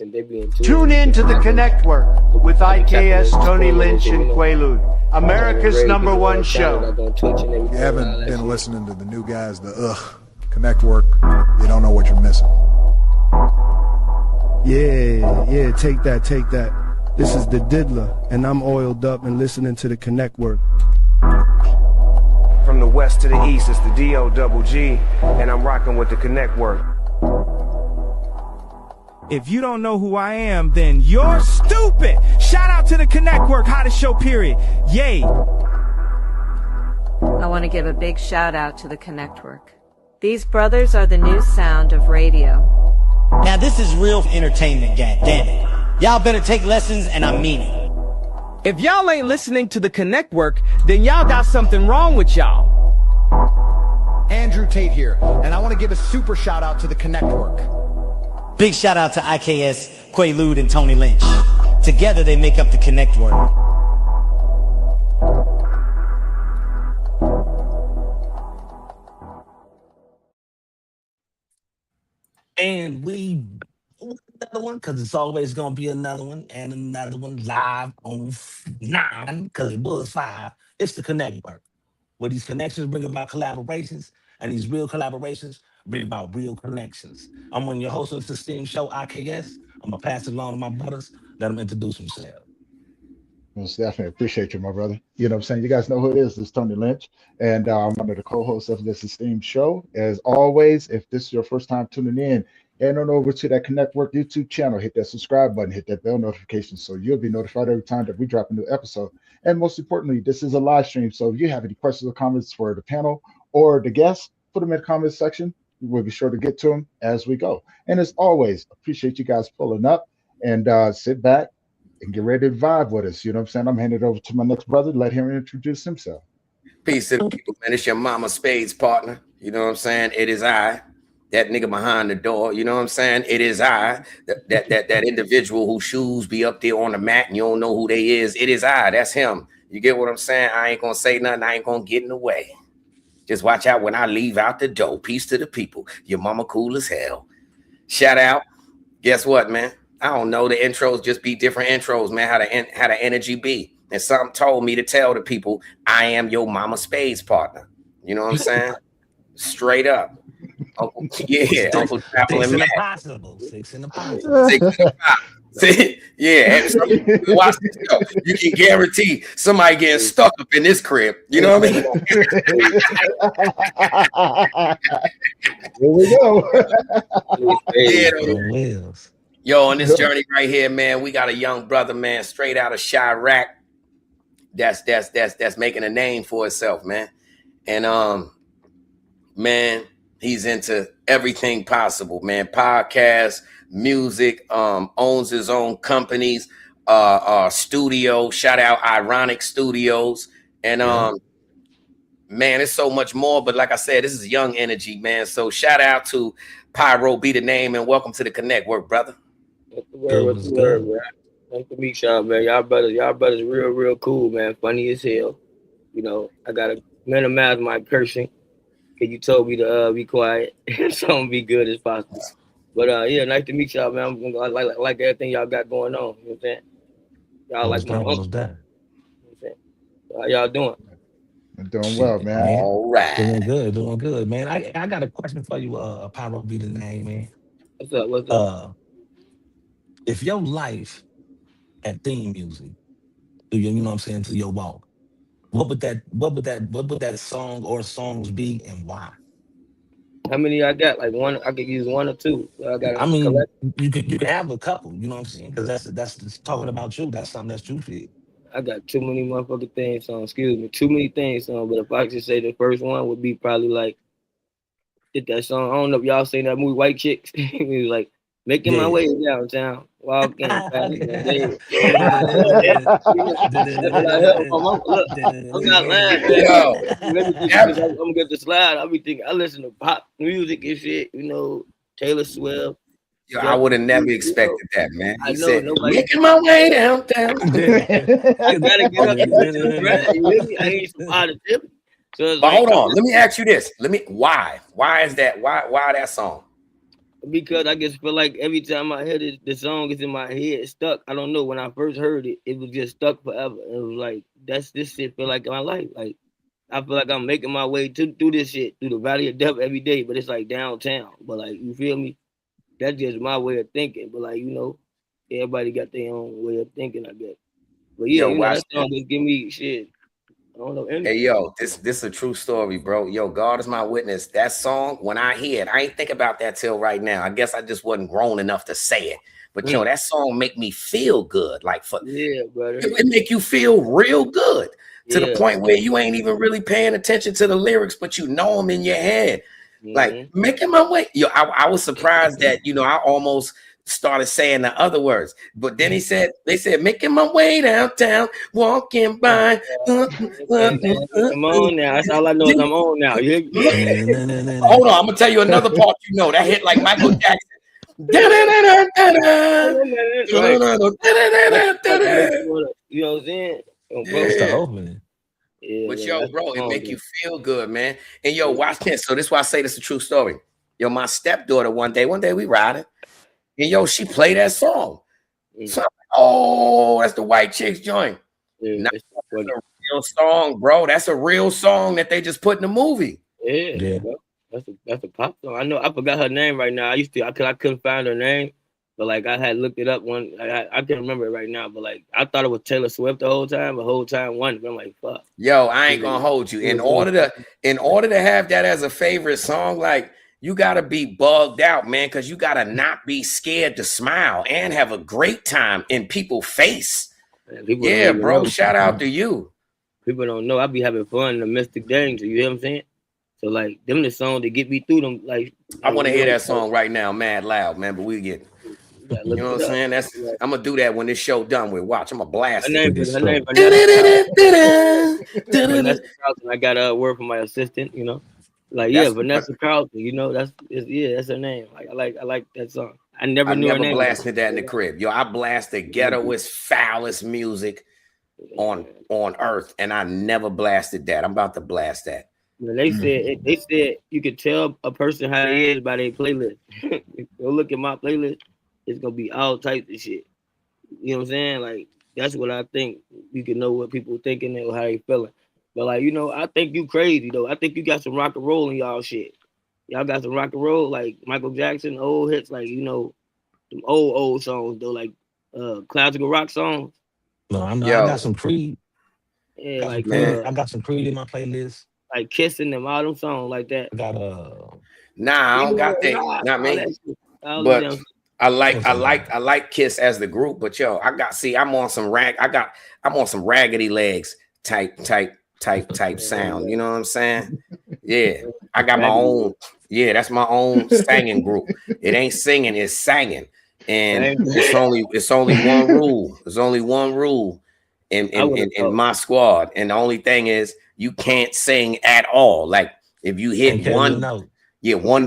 And they be into Tune in to the Connect Work with IKS, Tony Lynch, and Quaalude, America's #1 show. You haven't been listening to the new guys, the Connect Work. You don't know what you're missing. Yeah, take that. This is the Diddler, and I'm oiled up and listening to the Connect Work. From the west to the east, it's the D-O-double-G, and I'm rocking with the Connect Work. If you don't know who I am, then you're stupid. Shout out to the Connect Work, hottest show, period. Yay. I want to give a big shout out to the Connect Work. These brothers are the new sound of radio. Now this is real entertainment, gang. Damn it. Y'all better take lessons, and I mean it. If y'all ain't listening to the Connect Work, then y'all got something wrong with y'all. Andrew Tate here, and I want to give a super shout out to the Connect Work. Big shout out to IKS, Quaalude, and Tony Lynch. Together they make up the Connect Work. And we another one, because it's always gonna be another one and another one live on 9, because it was 5. It's the Connect Work, where these connections bring about collaborations, and these real collaborations bring about real connections. I'm one of your hosts of this esteemed show, IKS. I'm gonna pass it along to my brothers, let them introduce themselves. Most definitely appreciate you, my brother. You know what I'm saying? You guys know who it is. It's Tony Lynch, and I'm one of the co-hosts of this esteemed show. As always, if this is your first time tuning in, head on over to that Connect Work YouTube channel, hit that subscribe button, hit that bell notification so you'll be notified every time that we drop a new episode. And most importantly, this is a live stream, so if you have any questions or comments for the panel or the guests, put them in the comments section. We'll be sure to get to them as we go. And as always, appreciate you guys pulling up, and sit back and get ready to vibe with us. You know what I'm saying? I'm handing it over to my next brother. Let him introduce himself. Peace to the people, man. It's your mama Spades partner. You know what I'm saying? It is I, that nigga behind the door. You know what I'm saying? It is I, that individual whose shoes be up there on the mat and you don't know who they is. It is I. That's him. You get what I'm saying? I ain't gonna say nothing. I ain't gonna get in the way. Just watch out when I leave out the door. Peace to the people. Your mama cool as hell. Shout out. Guess what, man? I don't know. The intros just be different intros, man. How the energy be. And something told me to tell the people, I am your mama Spades partner. You know what I'm saying? Straight up. Uncle Chapel and Matt. 6 in the possible. 6 in the possible. Yeah. So, watch this show. You can guarantee somebody getting stuck up in this crib. You know what I Here mean? we go. Yeah, yo, on this journey right here, man, we got a young brother, man, straight out of Chirac. That's making a name for itself, man. And man, he's into everything possible, man. Podcasts, music, owns his own companies, studio. Shout out Ironic Studios, and man, it's so much more. But like I said, this is young energy, man. So shout out to Pyrobethename, and welcome to the Connect Work, brother. What's the word, man? Nice to meet y'all, man. Y'all brothers real cool, man. Funny as hell. You know, I gotta minimize my cursing, because you told me to be quiet, so I'm gonna be good as possible. But yeah, nice to meet y'all, man. I'm gonna like everything y'all got going on. You know what I'm saying? Y'all like my uncle. You know what I'm saying? How y'all doing? I'm doing well, man. All right. Doing good, man. I got a question for you, Pyrobethename, man. What's up? If your life had theme music, you know what I'm saying, to your walk, what would that song or songs be, and why? How many I got? Like one? I could use one or two. I mean, you could have a couple. You know what I'm saying? Because that's just talking about you. That's something that's you feel. I got too many motherfucking theme songs. Excuse me, too many theme songs. But if I could say the first one would be probably like, get that song. I don't know if y'all seen that movie White Chicks. It was like making my way downtown, walking past the I'm not lying. I'm gonna get the slide. I'll be thinking I listen to pop music and shit. You know, Taylor Swift. Yo, I would have never expected that, man. I know nobody making my way downtown. I gotta get up. I ain't some positivity. So but hold on, let me ask you this. Why is that? Why that song? because I just feel like every time I hear the song is in my head, it's stuck. I don't know. When I first heard it, it was just stuck forever. It was like this shit feel like my life. Like I feel like I'm making my way through this shit, through the valley of death every day, but it's like downtown. But like you feel me? That's just my way of thinking. But like, everybody got their own way of thinking, I guess. But yeah, watch that song just give me shit. I don't know. Hey, yo, this is a true story, bro. Yo, God is my witness. That song, when I hear it, I ain't think about that till right now. I guess I just wasn't grown enough to say it. But yo, that song make me feel good. Like brother. It make you feel real good to the point where you ain't even really paying attention to the lyrics, but you know them in your head. Like making my way. Yo, I was surprised that I almost started saying the other words, but then they said making my way downtown, walking by. I'm on now. That's all I know. I'm on now. Hold on, I'm gonna tell you another part. That hit like Michael Jackson. You know what I'm saying? That's the opening. Yeah, but yo, bro, it make you feel good, man. And yo, watch this. So this is why I say this is a true story. Yo, my stepdaughter one day we riding, and yo, she played that song. So I'm like, oh, that's the white chicks joint. That's a real song, bro. That's a real song that they just put in the movie. Yeah. That's a pop song. I know. I forgot her name right now. I couldn't find her name, but like I had looked it up one. I can't remember it right now, but like I thought it was Taylor Swift the whole time. The whole time one. I'm like, fuck. Yo, I ain't gonna hold you. In order to have that as a favorite song, like you gotta be bugged out, man, because you gotta not be scared to smile and have a great time in people's face. Yeah, bro. Shout out to you. People don't know. I be having fun in the mystic danger. You hear what I'm saying? So like them the songs that get me through them. Like I want to hear that song right now, mad loud, man. But we get, you know what I'm saying? I'm gonna do that when this show done with. Watch, I'm gonna blast it. Her name. Vanessa Carlton. I got a word from my assistant. Vanessa Carlton. That's her name. Like I like that song. I never knew her name. Blasted that in the crib. Yo, I blasted ghettoest, foulest music on earth, and I never blasted that. I'm about to blast that. They said you could tell a person how they is by their playlist. Go look at my playlist, it's gonna be all types of shit. You know what I'm saying? Like that's what I think. You can know what people thinking or how they feeling. But like I think you crazy though. I think you got some rock and roll in y'all shit. Y'all got some rock and roll like Michael Jackson, old hits like some old songs though, like classical rock songs. No, I got some Creed. Yeah, I got some Creed in my playlist. Like Kissing them, all them songs like that. I got I don't got that. Not me. But I like Kiss as the group. But yo, I'm on some Raggedy Legs type sound. You know what I'm saying? Yeah, I got my own. Yeah, that's my own singing group. It ain't singing, it's singing, and it's only one rule. There's only one rule in my squad, and the only thing is you can't sing at all. Like if you hit one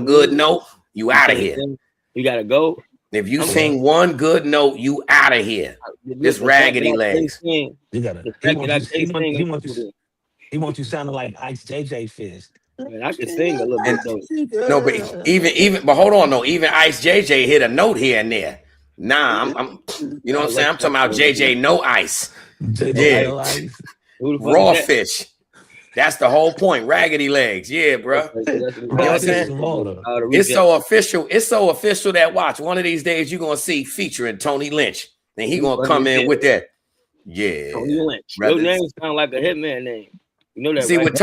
good note, you out of here. You gotta go. If you sing one good note, you out of here. This Raggedy Legs. You gotta. He wants you sounding like Ice JJ Fist. Man, I can sing a little bit though. No, but but hold on, no. Even Ice JJ hit a note here and there. Nah, I'm you know what I'm saying? I'm talking about JJ no ice. No ice. Raw fish. That's the whole point. Raggedy Legs. Yeah, bro. You know what I'm saying? It's so official. It's so official that watch. One of these days you're gonna see featuring Tony Lynch. And he gonna come in with that. Yeah. Tony Lynch. Your name sound like a hitman name. You know that. See, right? with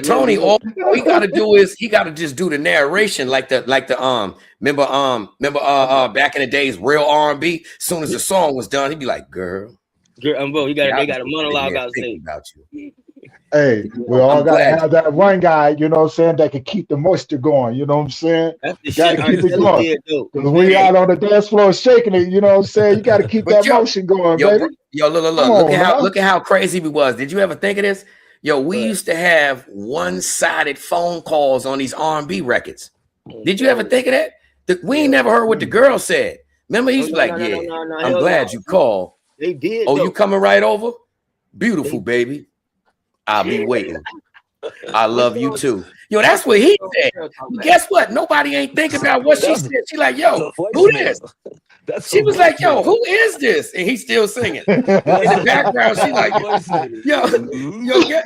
Tony, all he gotta do is he gotta just do the narration like the remember back in the days, real R&B. As soon as the song was done, he'd be like, girl, they got a monologue out say about you. Hey, we all gotta have that one guy, you know what I'm saying, that can keep the moisture going, you know what I'm saying? That's the gotta shit. keep it going. Because we out on the dance floor shaking it, you know what I'm saying? You gotta keep that motion going, baby. Look at how crazy we was. Did you ever think of this? Yo, we used to have one-sided phone calls on these R&B records. Did you ever think of that? We ain't never heard what the girl said. Remember, he's like, I'm glad you called. They did. Oh, you coming right over? Beautiful, baby. I'll be waiting. I love you too. Yo, that's what he said. Guess what? Nobody ain't thinking about what she said. She like, yo, who this? She was like, yo, who is this? And he's still singing. In the background, she like, yo,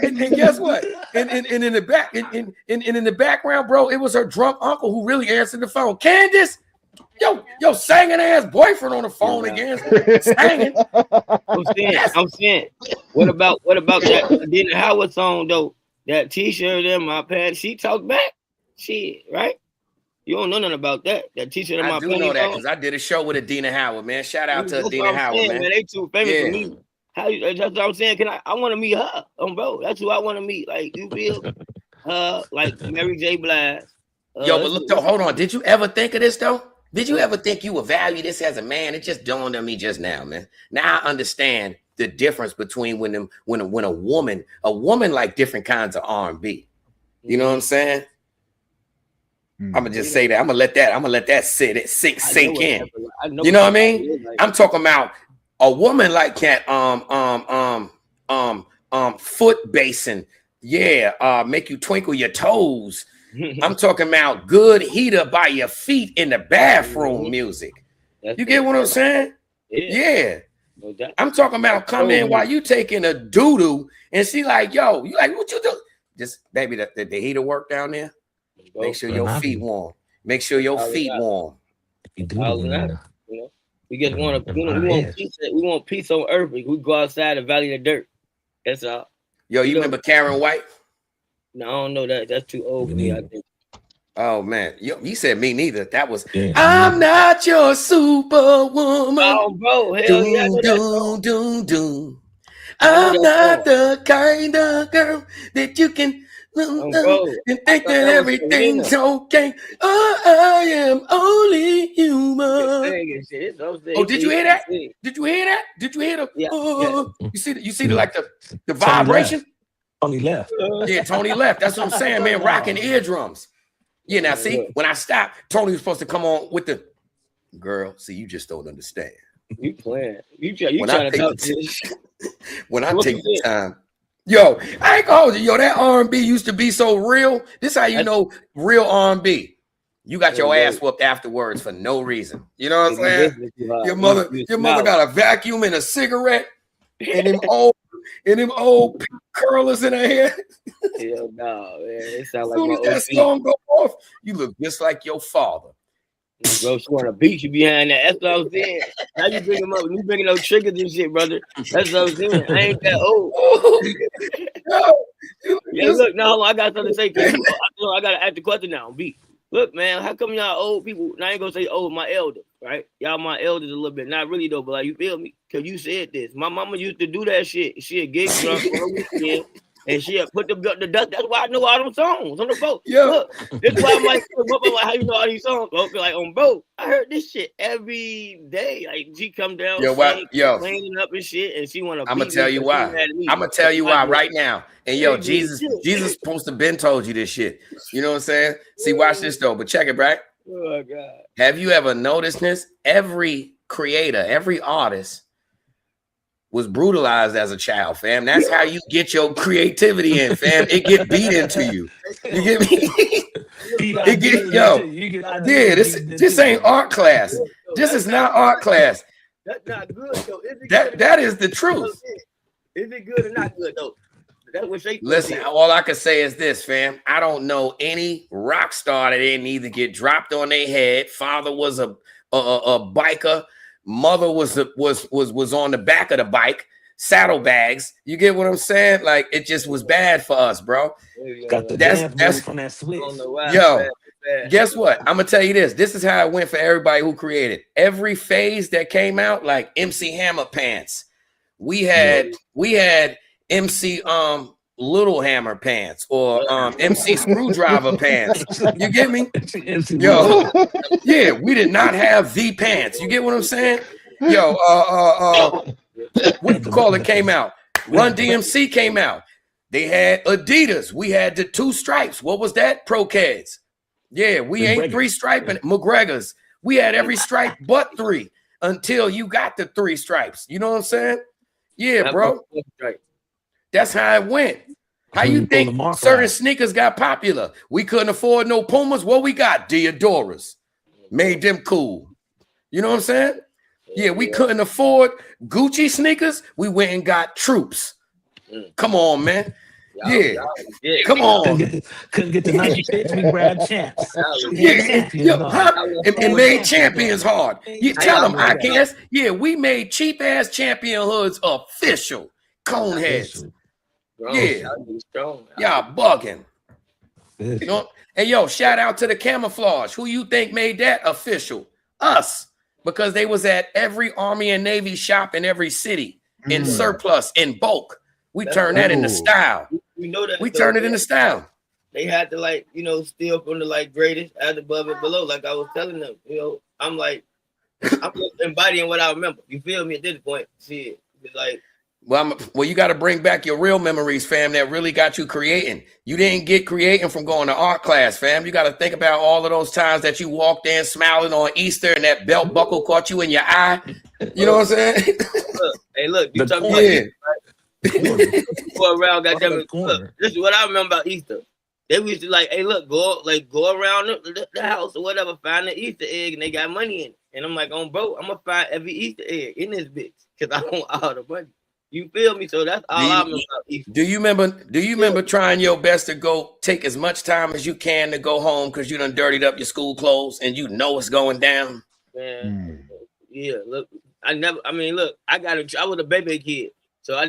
and guess what? And in the back, and in the background, bro, it was her drunk uncle who really answered the phone. Candace, yo, singing ass boyfriend on the phone again, singing. I'm saying. What about that Dina Howard song though? That T-shirt in my pants. She talked back. Shit, right? You don't know nothing about that. That T-shirt in my pants. I do know that because I did a show with Adina Howard, man. Shout out to Adina Howard, man. They too famous for me. That's what I'm saying. I want to meet her, bro. That's who I want to meet. Like, you feel? Like Mary J. Blige. Yo, but look though, hold on. Did you ever think of this though? Did you ever think you would value this as a man? It just dawned on me just now, man. Now I understand the difference between when a woman like different kinds of R&B. You know what I'm saying? I'm gonna just say that. I'm gonna let that sink in. You know what I mean? I'm talking about a woman like that foot basing. Yeah, make you twinkle your toes. I'm talking about good heater by your feet in the bathroom music. You get what I'm saying? Yeah. I'm talking about come in while you taking a doo-doo and she like, yo, you like, what you do? Just, baby, the heater work down there. Make sure your feet warm. Make sure your feet warm. We just want to, we want peace on earth. We go outside and valley the dirt. That's all. Yo, you remember Karen White? No, I don't know that. That's too old for me, I think. Oh man, you said me neither. That was I'm not your superwoman. Oh, bro, hell yeah. I'm not the kind of girl that you can and think that everything's okay. Oh, I am only human. Oh, did you hear that? Did you hear that? Did you hear the? You see the like the vibration? Tony left. Yeah, Tony left. That's what I'm saying, man. Rocking eardrums. Yeah, now see, when I stopped, Tony was supposed to come on with the girl. See, you just don't understand. You playing. You trying to talk to when I take the time. Yo, I ain't gonna hold you. Yo, that R&B used to be so real. This how you know real R&B. You got your ass whooped afterwards for no reason. You know what I'm saying? Your mother got a vacuum and a cigarette and them old curlers in her hair. Hell no, man. It sound like as soon as that song go off, you look just like your father. Bro, she want to beat you behind that. That's what I'm saying. How you bring them up? You bringing those triggers and shit, brother. That's what I'm saying. I ain't that old. Yeah, look, no, I got something to say. I got to ask the question now. B. Look, man, how come y'all old people? Now I ain't gonna say old, my elder, right? Y'all my elders a little bit, not really though, but like you feel me? Cause you said this. My mama used to do that shit. She'd get drunk on the weekend, and she'd put the dust. That's why I know all them songs on the boat. Yeah. Look, that's why I'm like, how you know all these songs? Bro? Like on boat, I heard this shit every day. Like she come down, cleaning up and shit, and she want to. I'm gonna tell you why. I'm gonna tell you why right now. And yo, Jesus supposed to been told you this shit. You know what I'm saying? See, watch this though, but check it, right? Oh God. Have you ever noticed this? Every creator, every artist was brutalized as a child, fam. That's how you get your creativity in, fam. It get beat into you. You get me? This ain't art class. This is not art class. That's not good though. That is the truth. Is it good or not good though? That's what they listen. All I can say is this, fam. I don't know any rock star that didn't either get dropped on their head. Father was a biker. Mother was on the back of the bike, saddlebags. You get what I'm saying? Like it just was bad for us, bro. Got the that's from that switch. Yo, guess what? I'm gonna tell you this. This is how it went for everybody who created every phase that came out. Like MC Hammer pants. We had MC Little Hammer pants or MC Screwdriver pants. You get me? Yo, yeah, we did not have the pants. You get what I'm saying? Yo, what you call it came out? Run DMC came out. They had Adidas. We had the 2 stripes. What was that? Pro Kids. Yeah, we ain't 3 striping McGregor's. We had every stripe but 3 until you got the 3 stripes. You know what I'm saying? Yeah, bro. That's how it went. How you think certain sneakers got popular? We couldn't afford no Pumas. What we got? Diodoras. Made them cool. You know what I'm saying? Yeah, we couldn't afford Gucci sneakers. We went and got Troops. Come on, man. Yeah, come on. Couldn't get the Nike fits. We grabbed Champs. And made Champions hard. You tell them, I guess. Yeah, we made cheap ass Champion hoods official. Coneheads. Yeah, y'all bugging. You know. Hey, yo, shout out to the Camouflage. Who you think made that official? Us. Because they was at every Army and Navy shop in every city in surplus, in bulk. We turned that into style. We know that. We turned it into style. They had to steal from the greatest, add above and below. Like I was telling them, I'm embodying what I remember. You feel me at this point? See it's like. Well, you got to bring back your real memories, fam, that really got you creating. You didn't get creating from going to art class, fam. You got to think about all of those times that you walked in smiling on Easter and that belt buckle caught you in your eye. You know what I'm saying? Look, you talking about Easter, right? Go around, goddamn it. Look, this is what I remember about Easter. They used to go around the house or whatever, find the Easter egg, and they got money in it. And I'm like, bro, I'm gonna find every Easter egg in this bitch because I want all the money. You feel me? So that's all I remember about Easter. Do you remember trying your best to go take as much time as you can to go home because you done dirtied up your school clothes and you know it's going down? Man, yeah. Look, I was a baby kid, so I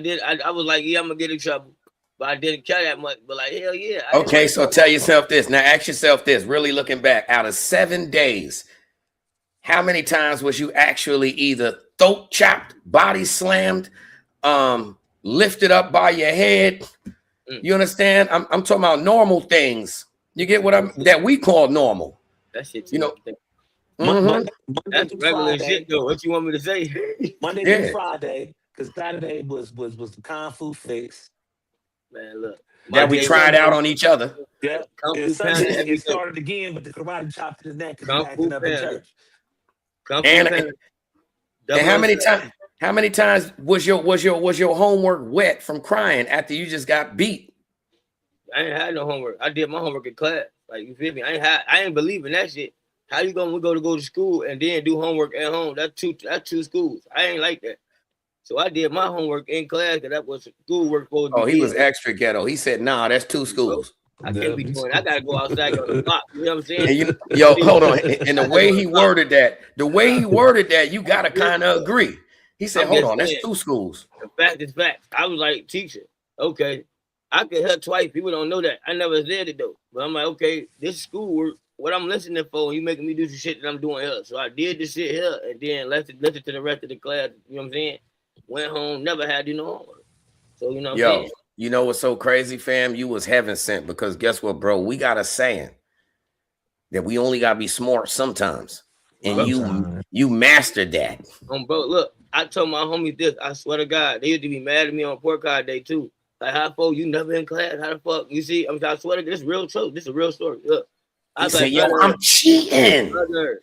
was like, I'm gonna get in trouble, but I didn't care that much. But hell yeah. Okay, so tell yourself this. Now ask yourself this. Really looking back, out of 7 days, how many times was you actually either throat chopped, body slammed? Lifted up by your head. You understand? I'm talking about normal things. You get what that we call normal. That shit, Monday that's regular Friday. shit though. What you want me to say? Monday through Friday, because Saturday was the Kung Fu fix. Man, look. That we tried out on each other. Yeah. And Sunday we started again, but the karate chop to the neck because we acted up in church. And how many times was your homework wet from crying after you just got beat? I ain't had no homework. I did my homework in class. Like, you feel me? I ain't believe in that shit. How you gonna go to school and then do homework at home? That's two schools. I ain't like that. So I did my homework in class because that was schoolwork supposed to be. He was extra ghetto. He said, nah, that's two schools. I can't be doing. I gotta go outside on the block. You know what I'm saying? And hold on. And the way he worded that, you gotta kind of agree. He said, hold on, that's two schools. The fact is fact. I was like, teacher, okay, I could help twice. People don't know that. I never said it though. But I'm like, okay, this schoolwork, what I'm listening for, you making me do some shit that I'm doing here. So I did this shit here and then listened to the rest of the class. You know what I'm saying? Went home, never had to do no homework. So you know what I'm saying? You know what's so crazy, fam? You was heaven sent because guess what, bro? We got a saying that we only gotta be smart sometimes. And you mastered that. Bro, look, I told my homies this. I swear to God, they used to be mad at me on Report Card Day too. Like, how fuck you never in class? How the fuck? You see, I swear to God, this is real truth. This is a real story. Look, I was like, I'm cheating.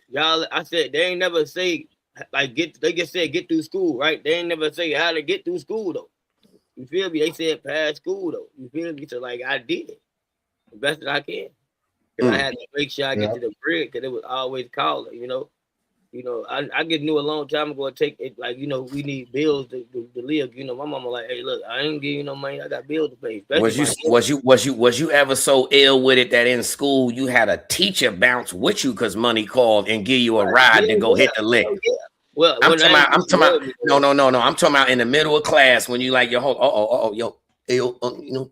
Y'all, I said they ain't never say like they just said get through school, right? They ain't never say how to get through school though. You feel me? They said pass school though. You feel me? So like I did the best that I can. Cause I had to make sure I get to the bridge because it was always calling, you know. I get knew a long time ago. Take it like we need bills to live. You know, my mama like, hey, look, I ain't giving you no money. I got bills to pay. Was you ever so ill with it that in school you had a teacher bounce with you because money called and give you a ride to go hit the lick? Well, I'm talking about. No. I'm talking about in the middle of class when you like your whole you know.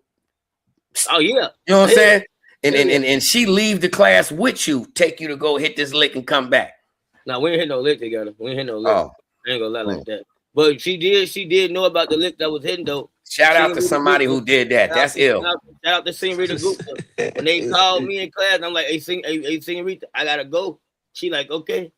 Oh yeah. You know what I'm saying? And she leave the class with you, take you to go hit this lick and come back. Now we ain't hit no lick together. We ain't hit no lick. I ain't gonna lie like that. But she did know about the lick that was hitting though. Shout out to somebody who did that. That's ill. Shout out to Senorita Gupta. When they called me in class, I'm like, hey, Senorita, I gotta go. She like, okay,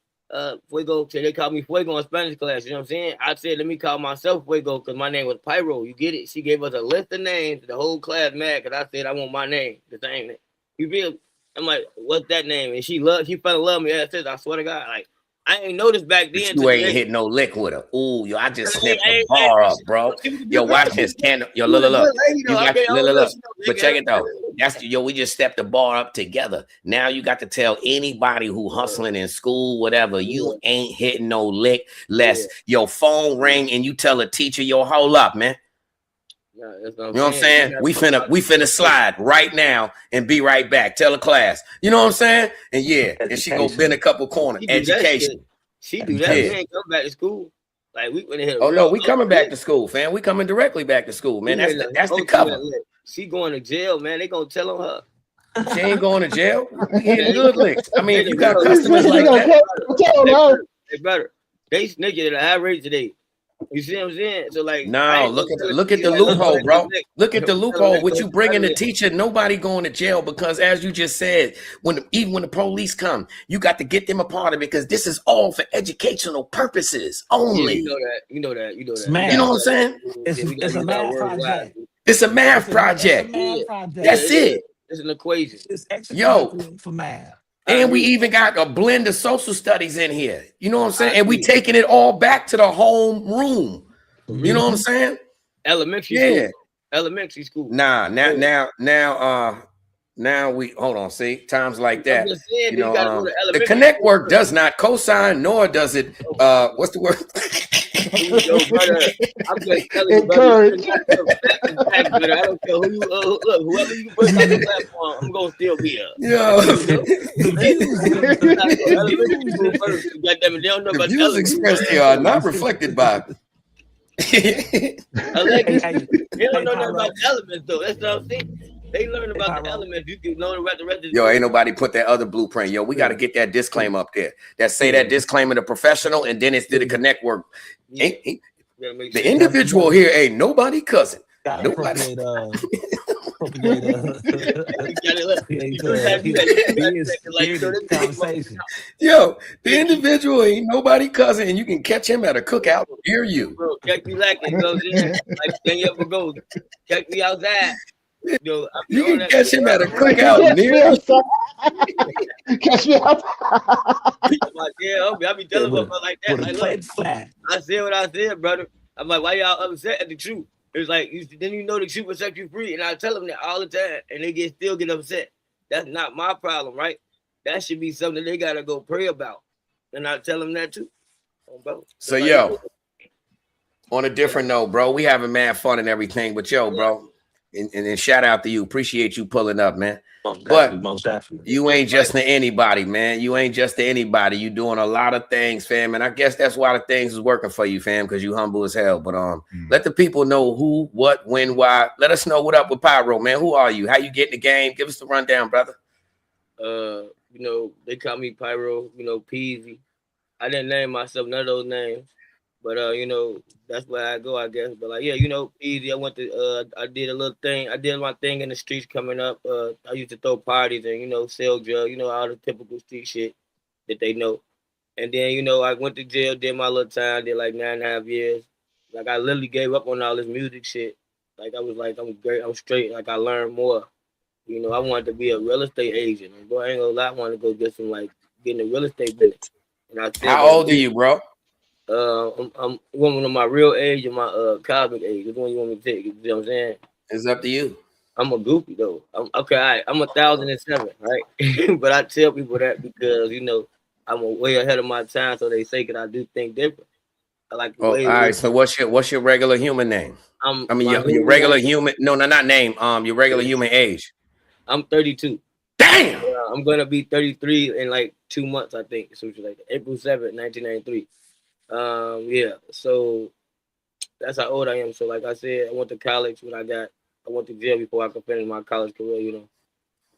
Fuego. So they called me Fuego in Spanish class. You know what I'm saying? I said, let me call myself Fuego because my name was Pyro. You get it? She gave us a list of names. The whole class mad because I said I want my name, the same name. You feel? I'm like, what's that name? And she fell in love with me. I swear to God, like, I ain't noticed back then. You ain't hit no lick with her. Ooh, yo, I just snapped the bar up, bro. Yo, watch this. Yo, look. You got look. But check it though. That's we just stepped the bar up together. Now you got to tell anybody who hustling in school, whatever, you ain't hitting no lick less your phone ring and you tell a teacher, yo, hold up, man. Yeah, you know what I'm saying? We finna slide right now and be right back. Tell the class. You know what I'm saying? And and she go bend a couple corners. Education. She do that. We ain't come back to school. Like we went ahead. Oh no, we coming back to school, fam. We coming directly back to school, man. That's the cover. She going to jail, man. They gonna tell on her. She ain't going to jail. We hitting good licks. I mean, if you got customers like that, they better. They snitching at a high rate today. You see what I'm saying? So like, no, look at the loophole, bro. Look at the loophole. What you bringing the teacher? Nobody going to jail because, as you just said, even when the police come, you got to get them a part of it because this is all for educational purposes only. Yeah, you know that. You know what I'm saying? It's a math project. It's a math project. That's it. It's an equation. It's extra for math. And we even got a blend of social studies in here. You know what I'm saying? And we taking it all back to the home room. You know what I'm saying? Elementary school. Elementary school. Now we hold on. See, times like that. Saying, you know, the Connect work does not co-sign, nor does it. What's the word? Yo, brother, I'm just telling you, brother. I don't care who you look, whoever you put on the platform, I'm gonna still be here. Yo, the views expressed here are not reflected by. They don't know nothing about the elements, though. That's what I'm saying. They learn about the elements. You can learn about the rest of Yo, ain't nobody put that other blueprint. Yo, we got to get that disclaimer up there. That say that disclaimer to professional, and then it's to the Connect work. The individual here ain't nobody cousin. Nobody. Yo, the individual ain't nobody cousin, and you can catch him at a cookout near you. Bro, catch me lacking, goes in like 10 years ago. Catch me outside. Yo, you can catch him at a cookout near you. Catch me outside. I be telling them like that. Like, look, I said what I said, brother. I'm like, why y'all upset at the truth? It's like, then you know the truth will set you free. And I tell them that all the time. And they still get upset. That's not my problem, right? That should be something they got to go pray about. And I tell them that too. Bro. So, yo, on a different note, bro, we having mad fun and everything. But, yo, bro, and shout out to you. Appreciate you pulling up, man. Most definitely. You ain't just to anybody, man. You ain't just to anybody. You doing a lot of things, fam. And I guess that's why the things is working for you, fam, because you humble as hell. But let the people know who, what, when, why. Let us know what up with Pyro, man. Who are you? How you get in the game? Give us the rundown, brother. You know, they call me Pyro, you know, Peasy. I didn't name myself none of those names. But you know, that's where I go, I guess. But like, yeah, you know, easy. I went to I did a little thing. I did my thing in the streets coming up. I used to throw parties and, you know, sell drugs, you know, all the typical street shit that they know. And then, you know, I went to jail, did my little time, did like 9.5 years. Like I literally gave up on all this music shit. Like I was like, I'm great, I'm straight, like I learned more. You know, I wanted to be a real estate agent. And boy, I ain't gonna lie, I wanted to go get some like get in the real estate business. And I How old are you, bro? I'm one of my real age and my cosmic age. Which one you want me to take? You know what I'm saying? It's up to you. I'm a goofy though. Okay, all right. I'm 1,007, right? But I tell people that because, you know, I'm way ahead of my time, so they say that I do think different. I like all right. So what's your regular human name? Your regular human. No, not name. Your regular human age. I'm 32. Damn. I'm gonna be 33 in like 2 months, I think. Something like that. April 7th, 1993. Yeah, so that's how old I am. So like I said, I went to college when I went to jail before I could finish my college career, you know.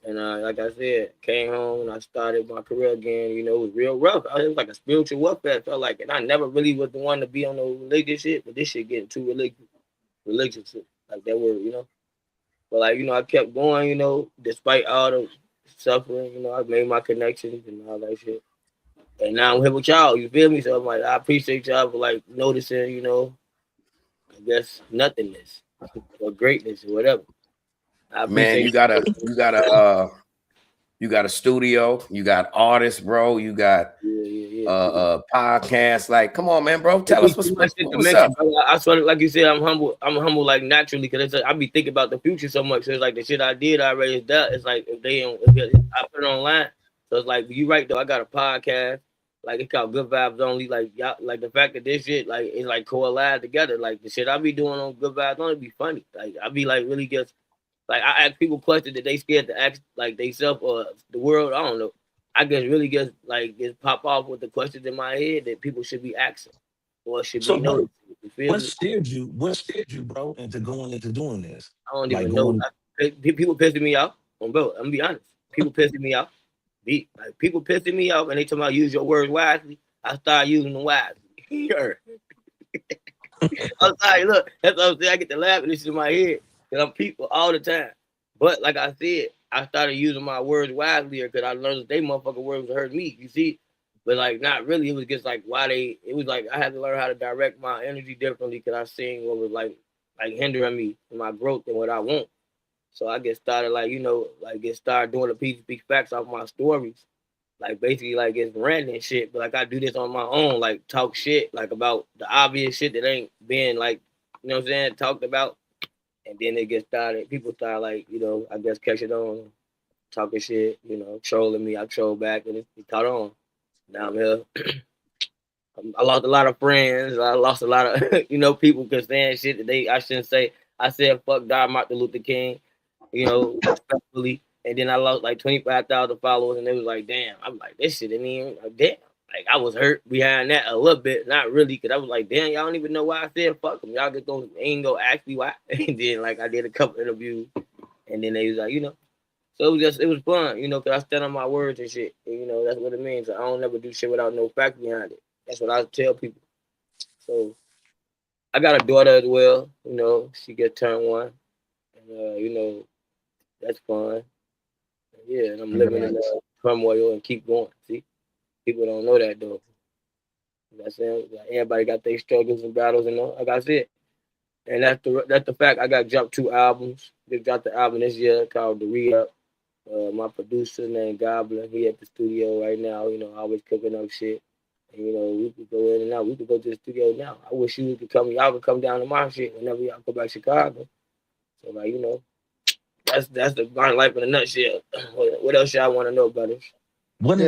And like I said, came home and I started my career again, you know. It was real rough. It was like a spiritual warfare, I felt like. And I never really was the one to be on no religious shit, but this shit getting too religious shit, like that word, you know. But like, you know, I kept going, you know, despite all the suffering, you know, I made my connections and all that shit. And now I'm here with y'all, you feel me? So I'm like, I appreciate y'all for like noticing, you know, I guess nothingness or greatness or whatever. Man, you gotta You got a studio. You got artists, bro. You got podcasts. Like, come on, man, bro. Tell us what's up. I sort of, like you said, I'm humble. I'm humble, like naturally, because I be thinking about the future so much. So it's like the shit I did already is done. It's like if I put it online. So it's like you right though. I got a podcast. Like it's called Good Vibes Only. Like y'all, like the fact that this shit like it's like coalesced together. Like the shit I be doing on Good Vibes Only be funny. Like I be like really just like I ask people questions that they scared to ask like they self or the world. I don't know. I guess really just pop off with the questions in my head that people should be asking or should be noticing. What steered you, bro, into going into doing this? I don't even know. People pissing me off. Bro, I'm gonna be honest. People pissing me off. People pissing me off and they talking about use your words wisely. I start using them wisely. I'm sorry, look, that's what I'm saying. I get to laugh and this is in my head. Because I'm people all the time. But like I said, I started using my words wisely because I learned that they motherfucking words hurt me, you see? But like not really. It was just like it was like I had to learn how to direct my energy differently because I seen what was like hindering me in my growth and what I want. So I get started get started doing the piece facts off my stories. Like basically like it's random shit, but like I do this on my own, like talk shit, like about the obvious shit that ain't being like, you know what I'm saying, talked about. And then it gets started, people start like, you know, I guess catching on, talking shit, you know, trolling me. I troll back and it caught on. Now I'm here. I lost a lot of friends. I lost a lot of, you know, people because saying shit that I shouldn't say. I said fuck Martin Luther King, you know, respectfully. And then I lost like 25,000 followers, and it was like, damn. I'm like, this shit didn't even, like, damn. Like, I was hurt behind that a little bit. Not really, because I was like, damn, y'all don't even know why I said fuck them. Y'all just ain't gonna ask me why. And then, like, I did a couple interviews, and then they was like, you know. So it was fun, you know, because I stand on my words and shit. And, you know, that's what it means. I don't never do shit without no fact behind it. That's what I tell people. So I got a daughter as well. You know, she get turned 1. And, you know, that's fun. Yeah, and I'm living in turmoil and keep going. See, people don't know that though. You know what I'm saying? Like, everybody got their struggles and battles, and all. Like I said, and that's the fact. I got dropped 2 albums. Just dropped the album this year called The Re-Up. My producer named Goblin, he at the studio right now. You know, always cooking up shit. And, you know, we could go in and out. We could go to the studio now. I wish y'all could come down to my shit whenever y'all go back to Chicago. So like, you know. That's the my life in a nutshell. What else y'all want to know, brothers? What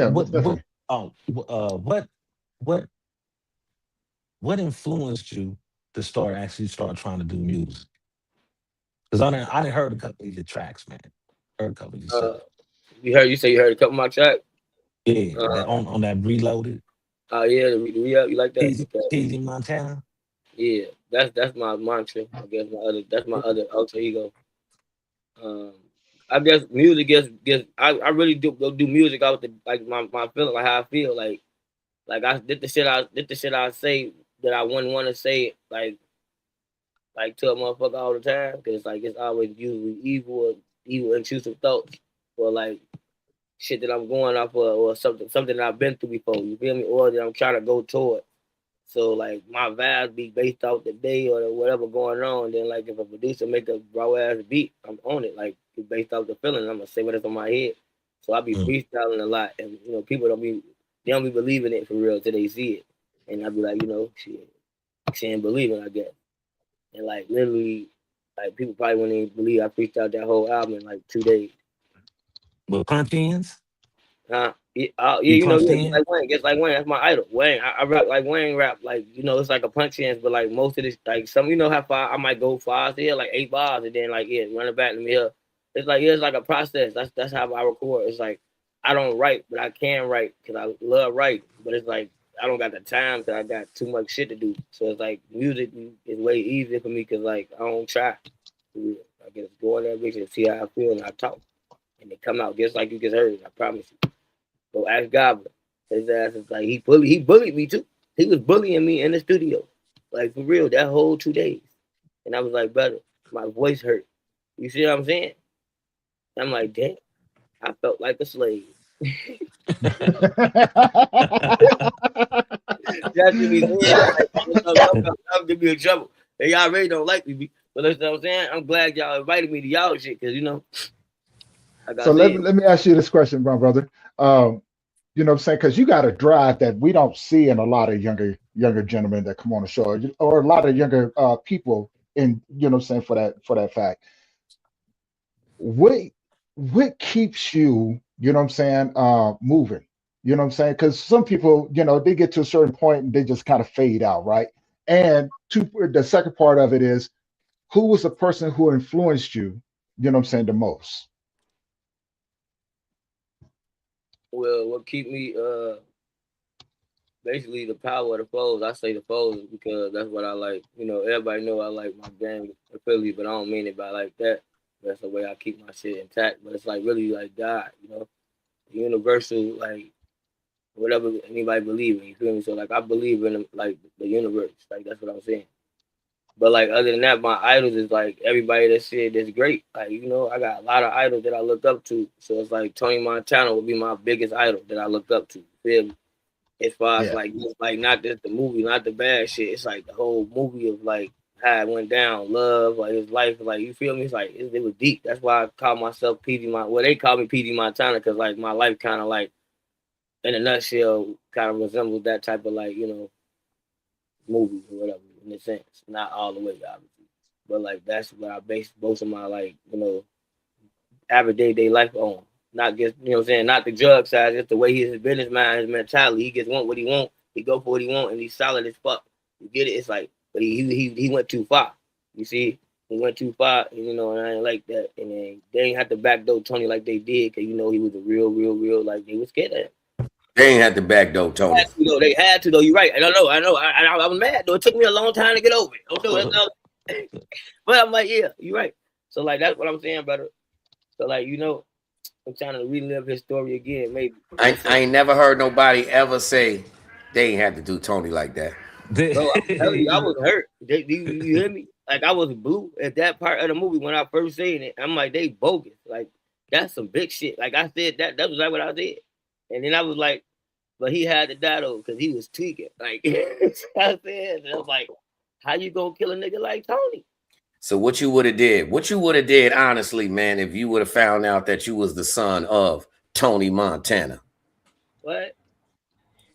influenced you to start trying to do music? Because I didn't heard a couple of your tracks, man. Heard a couple of your You say you heard a couple of my tracks? Yeah, on that Reloaded. Oh yeah, the Re-Up. You like that? Easy Montana. Yeah, that's my mantra. I guess that's my other alter ego. I guess music gets I really do music out with my feeling, like how I feel, like I did the shit I say that I wouldn't want to say like to a motherfucker all the time, because like it's always usually evil intrusive thoughts or like shit that I'm going off or something that I've been through before, you feel me, or that I'm trying to go toward. So like my vibes be based off the day or whatever going on. Then like if a producer make a raw ass beat, I'm on it. Like it's based off the feeling. I'm gonna say what's on my head. So I be freestyling a lot, and you know people don't be believing it for real till they see it. And I be like, you know, shit, she ain't believing, I guess. And like literally, like people probably wouldn't even believe I freestyled that whole album in like 2 days. But Punch-Ins? Yeah, you know, just like Wayne, that's my idol. Wayne, I rap like Wayne rap, like, you know, it's like a punch-ins, but like most of this, like some, you know how far I might go 5 here, like 8 bars, and then like run it back to me here. It's like a process. That's how I record. It's like I don't write, but I can write because I love writing. But it's like I don't got the time because I got too much shit to do. So it's like music is way easier for me because like I don't try. I just go in there bitch and see how I feel and I talk, and they come out just like you just heard. I promise you. Go ask Goblin. His ass is like he bullied me too. He was bullying me in the studio, like for real, that whole 2 days. And I was like, brother, my voice hurt. You see what I'm saying? I'm like, damn, I felt like a slave. That's what he said. I'll give me in trouble. And y'all really don't like me, but that's what I'm saying. I'm glad y'all invited me to y'all shit, because you know. Like I So let me said, let me ask you this question, my brother. You know what I'm saying? Because you got a drive that we don't see in a lot of younger gentlemen that come on the show, or a lot of younger people. In you know what I'm saying for that fact. What what keeps you, you know what I'm saying, moving? You know what I'm saying? Because some people, you know, they get to a certain point and they just kind of fade out, right? And the second part of it is who was the person who influenced you, you know what I'm saying, the most? well, what keep me basically the power of the foes. I say the foes because that's what I like. You know, everybody know I like my gang affiliate, but I don't mean it by like that. That's the way I keep my shit intact. But it's like really like God, you know, universal, like whatever anybody believe in. You feel me? So like I believe in like the universe. Like that's what I'm saying. But like other than that, my idols is like everybody that said that's great. Like you know, I got a lot of idols that I look up to. So it's like Tony Montana would be my biggest idol that I look up to. You feel me? As far as Yeah, like not just the movie, not the bad shit. It's like the whole movie of like how it went down, love, like his life, like you feel me? It's like it was deep. That's why I call myself PD Mon. Well, they call me PD Montana because like my life kind of like in a nutshell kind of resembles that type of like movie or whatever in a sense. Not all the way obviously, but like that's what I base most of my like average day life on. Not just you know what I'm saying, not the drug side, just the way his business mind, his mentality. He just want what he want. He go for what he want, and he's solid as fuck. You get it? It's like, but he went too far. You see, he went too far, and and I ain't like that. And then they ain't have to backdoor Tony like they did, because he was a real like they was scared of him. They ain't had the back door, They Tony. had to, though. They had to though. You're right. And I was mad though. It took me a long time to get over it. But I'm like, yeah, you're right. So like that's what I'm saying, brother. So like I'm trying to relive his story again, maybe. I ain't never heard nobody ever say they ain't had to do Tony like that. Bro, I'm telling you, I was hurt. You hear me? Like I was blue at that part of the movie when I first seen it. I'm like, they bogus. Like that's some big shit. Like I said that was like what I said. And then I was like, but he had to die though, because he was tweaking. Like I said, and I was like, how you gonna kill a nigga like Tony? So what you would have did, honestly, man, if you would have found out that you was the son of Tony Montana. What?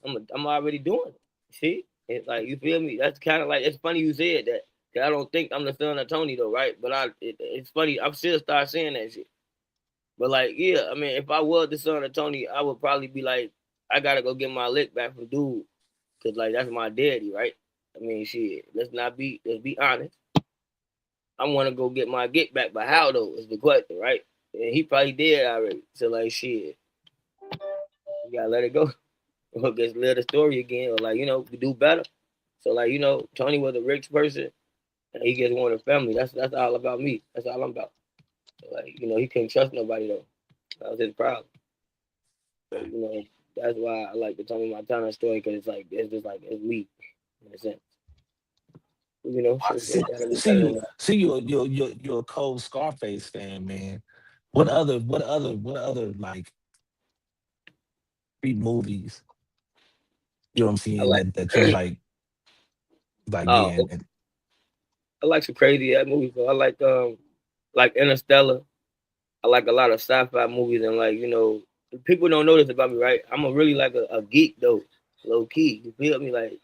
I'm already doing it. See? It's like, you feel me? That's kind of like, it's funny you said that. Cause I don't think I'm the son of Tony though, right? But it's funny. I'm still start saying that shit. But like, yeah, I mean, if I was the son of Tony, I would probably be like, I gotta go get my lick back from dude, cause like that's my daddy, right? I mean, shit. Let's be honest. I want to go get my get back, but how though is the question, right? And he probably did already. So like, shit, you gotta let it go. Or just live the story again, or like we do better. So like Tony was a rich person, and he just wanted a family. That's all about me. That's all I'm about. So like he couldn't trust nobody though. That was his problem. So, that's why I like the Tony Montana story, because it's just like it's me in a sense. See, you're a cold Scarface fan, man. What other like street movies? You know what I'm I saying? like. That you Oh, yeah. I like some crazy ass movies. Though. I like Interstellar. I like a lot of sci-fi movies, and like people don't know this about me, right? I'm a really like a geek though, low key. You feel me? Like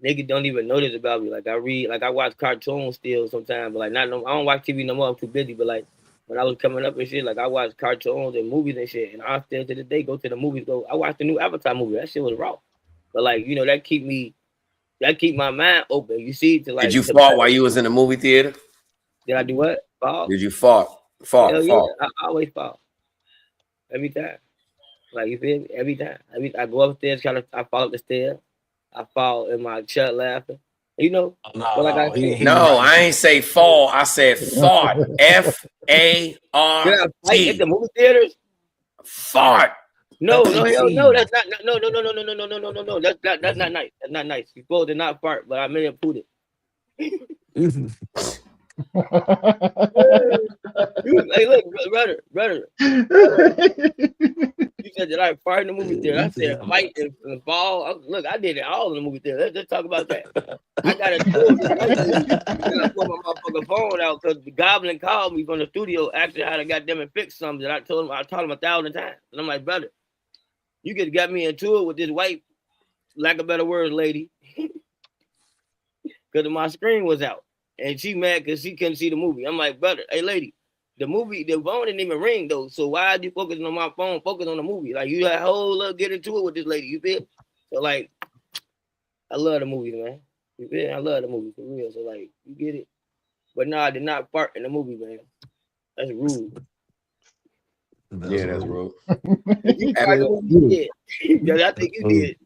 niggas don't even know this about me. Like I read, like I watch cartoons still sometimes, but like I don't watch TV no more. I'm too busy. But like when I was coming up and shit, like I watch cartoons and movies and shit, and I still to this day go to the movies. I watched the new Avatar movie. That shit was raw, but like that keep my mind open. You see, Did you fart while you was in the movie theater? Did I do what? Fall? Did you fart? Hell yeah, I always fall. Every time. Like you feel me? Every time. I go upstairs, I fall up the stairs. I fall in my chair laughing. No, but like I said, no, I ain't say fall. I said fart. F-A-R-T. Did I fight at the movie theaters? Fart. No, hell no. That's not no. That's not nice. That's not nice. You're supposed to not fart, but I may have put it. Hey, look, brother. You said that I fart in the movie theater. I said fight and fall. Look, I did it all in the movie theater. Let's talk about that. I gotta do it. I gotta pull my motherfucking phone out because the goblin called me from the studio asking how to goddamn and fix something that I told him 1,000 times. And I'm like, brother, you could got me into it with this white, lack of better words, lady. Because my screen was out. And she mad because she couldn't see the movie. I'm like, brother, hey lady, the phone didn't even ring though. So why are you focusing on my phone? Focus on the movie. Like you had a whole get into it with this lady, you feel? So like, I love the movies, man. You feel? I love the movies for real. So like, you get it. But no, I did not fart in the movie, man. That's rude. Yeah, that's rude. You fired the movie? Yeah, I think you did.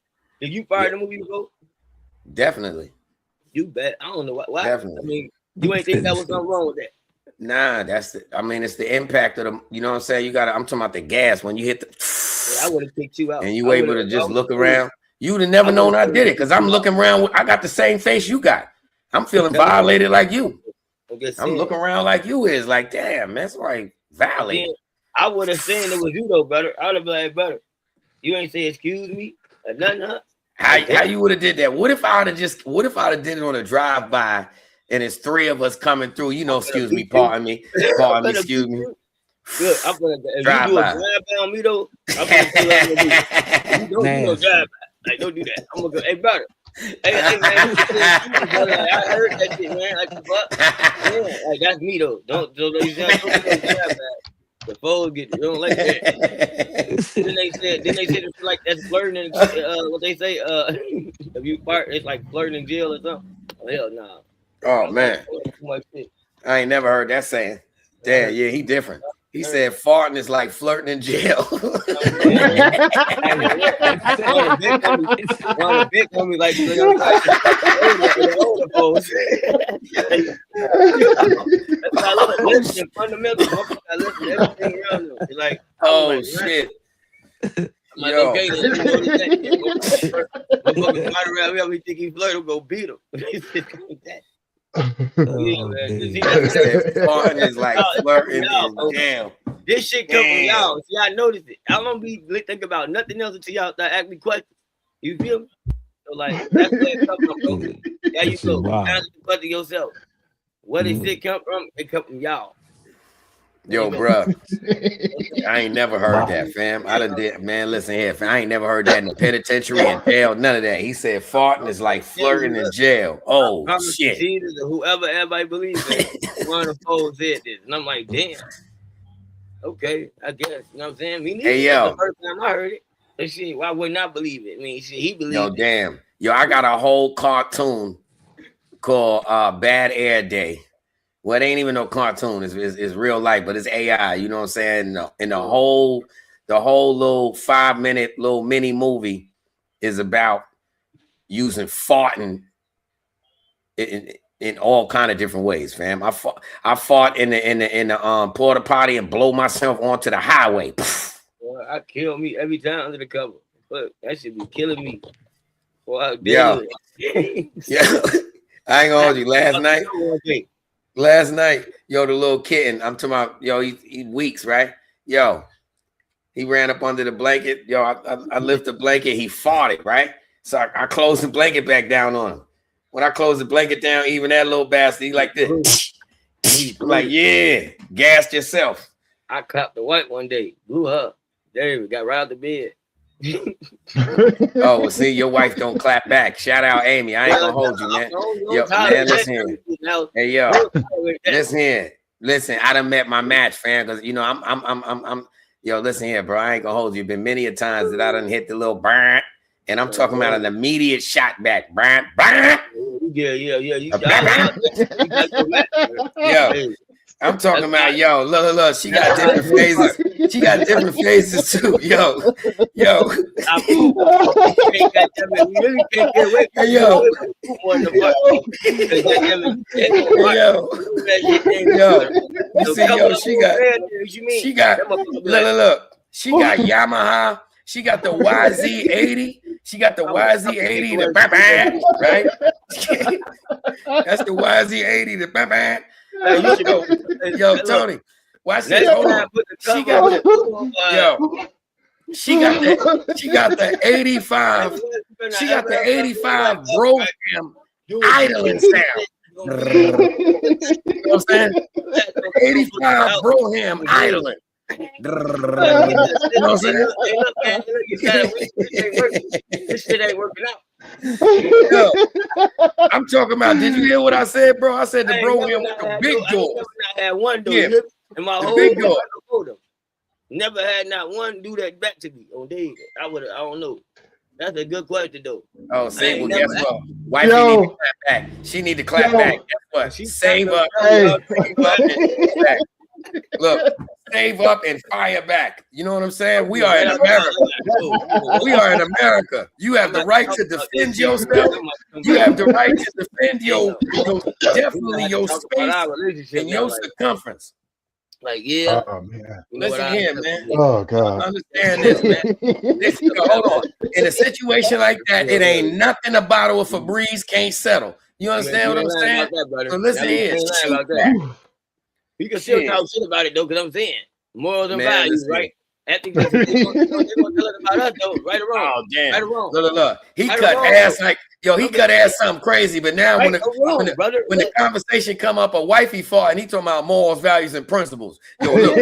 Did you fire the movie before? Definitely. You bet. I don't know why. Definitely. I mean, you ain't think that was something wrong with that? Nah, it's the impact of the, you know what I'm saying? I'm talking about the gas when you hit the. Yeah, I would have kicked you out. And you able to just look around. You would have never known I did it because I'm looking around. I got the same face you got. I'm feeling violated like you. I'm looking around like you is. Like, damn, that's like violated. I would have said it was you though, brother. I would have been like, brother, you ain't say excuse me or nothing, huh? How you would have did that? What if I would have did it on a drive-by and it's three of us coming through? You know, excuse me, pardon me, excuse me. Good. I'm gonna if you do a drive-by on me though, I'm gonna do it. You don't drive-by. Like, don't do that. I'm gonna go, hey brother. Hey man, I heard that shit, man. Like the fuck. Yeah, like that's me though. Don't drive-by. The foes get they don't like that. then they said it's like that's flirting and what they say, if you fart, it's like flirting in jail or something. Oh hell no. Nah. Oh man. I ain't never heard that saying. Damn, yeah, he different. He said farting is like flirting in jail. Big on me like like, oh shit. I'm like, okay, then we think he flirt, we'll go beat him. Farting is like flirting in jail. This shit come from y'all. See, I noticed it. I don't be thinking about nothing else until y'all start asking me questions. You feel me? So like that's where it comes from, bro. There you go. Answer the question yourself. Where does shit come from? It come from y'all. Yo, bro, I ain't never heard that, fam. I done did, man. Listen here, fam. I ain't never heard that in the penitentiary and jail. None of that. He said farting is like flirting in jail. Oh shit! Whoever everybody believes in, one of the folks said this, and I'm like, damn. Okay, I guess. You know what I'm saying? Me neither. Hey yo, the first time I heard it, and shit, why would not believe it? I mean, shit, he believed. Yo, damn. Yo, I got a whole cartoon called Bad Air Day. Well, it ain't even no cartoon. It's real life, but it's AI. You know what I'm saying? And the whole little 5-minute little mini movie is about using farting in all kind of different ways, fam. I fought in the porta potty and blow myself onto the highway. Well, I kill me every time under the cover. But that should be killing me. Well, yeah. I ain't gonna hold you. Last night, yo, the little kitten, I'm talking about, yo, he weeks, right? Yo, he ran up under the blanket. Yo, I lift the blanket. He farted, right? So I closed the blanket back down on him. When I closed the blanket down, even that little bastard, he like this. He's like, yeah, gassed yourself. I copped the white one day, blew her. There we got right out the bed. Oh, well, see, your wife don't clap back. Shout out Amy. I ain't gonna hold you, man. Yo, man, listen here. Hey, yo, listen here. Listen, I done met my match, fam, because you know I'm yo, listen here, bro. I ain't gonna hold you. Been many a times that I done hit the little burn, and I'm talking about an immediate shot back. Burn. Yeah. You got yo. I'm talking about, yo, look, she got different phases. She got different phases too, yo. Yo, you see, yo, she got, look, she got Yamaha. She got the YZ80. She got the YZ80, the bam, right? That's the YZ80, the bam. Yo, Tony, watch this. Hold on. She got the 85. She got the 85 program. idling sound. You know what I'm saying? 85 Broham idling. You know what I'm saying? This shit ain't working out. Yo, I'm talking about, did you hear what I said, bro? I said the Broham with the big doors. I had one door. Yeah, in my the whole big door. Never had not one do that back to me on days. I don't know. That's a good question though. Oh, see, well, guess what? Wifey need to clap back. She need to clap back. Guess what? Save up. Look, save up and fire back. You know what I'm saying? We are in America. We are in America. You have the right to defend yourself. You have the right to defend your definitely your space and your circumference. Like, yeah. Oh, man. Listen here, man. Oh, God. Understand this, man. Hold on. In a situation like that, it ain't nothing a bottle of Febreze can't settle. You understand what I'm saying? So listen here. You can still talk shit about it though, because I'm saying morals and values, right? They're gonna tell us about us though, right or wrong. Oh, damn. Right or wrong. Look. He right cut wrong, ass like, yo, he cut ass something crazy, but now right when the conversation come up, a wifey fought and he talking about morals, values, and principles. Yo, look.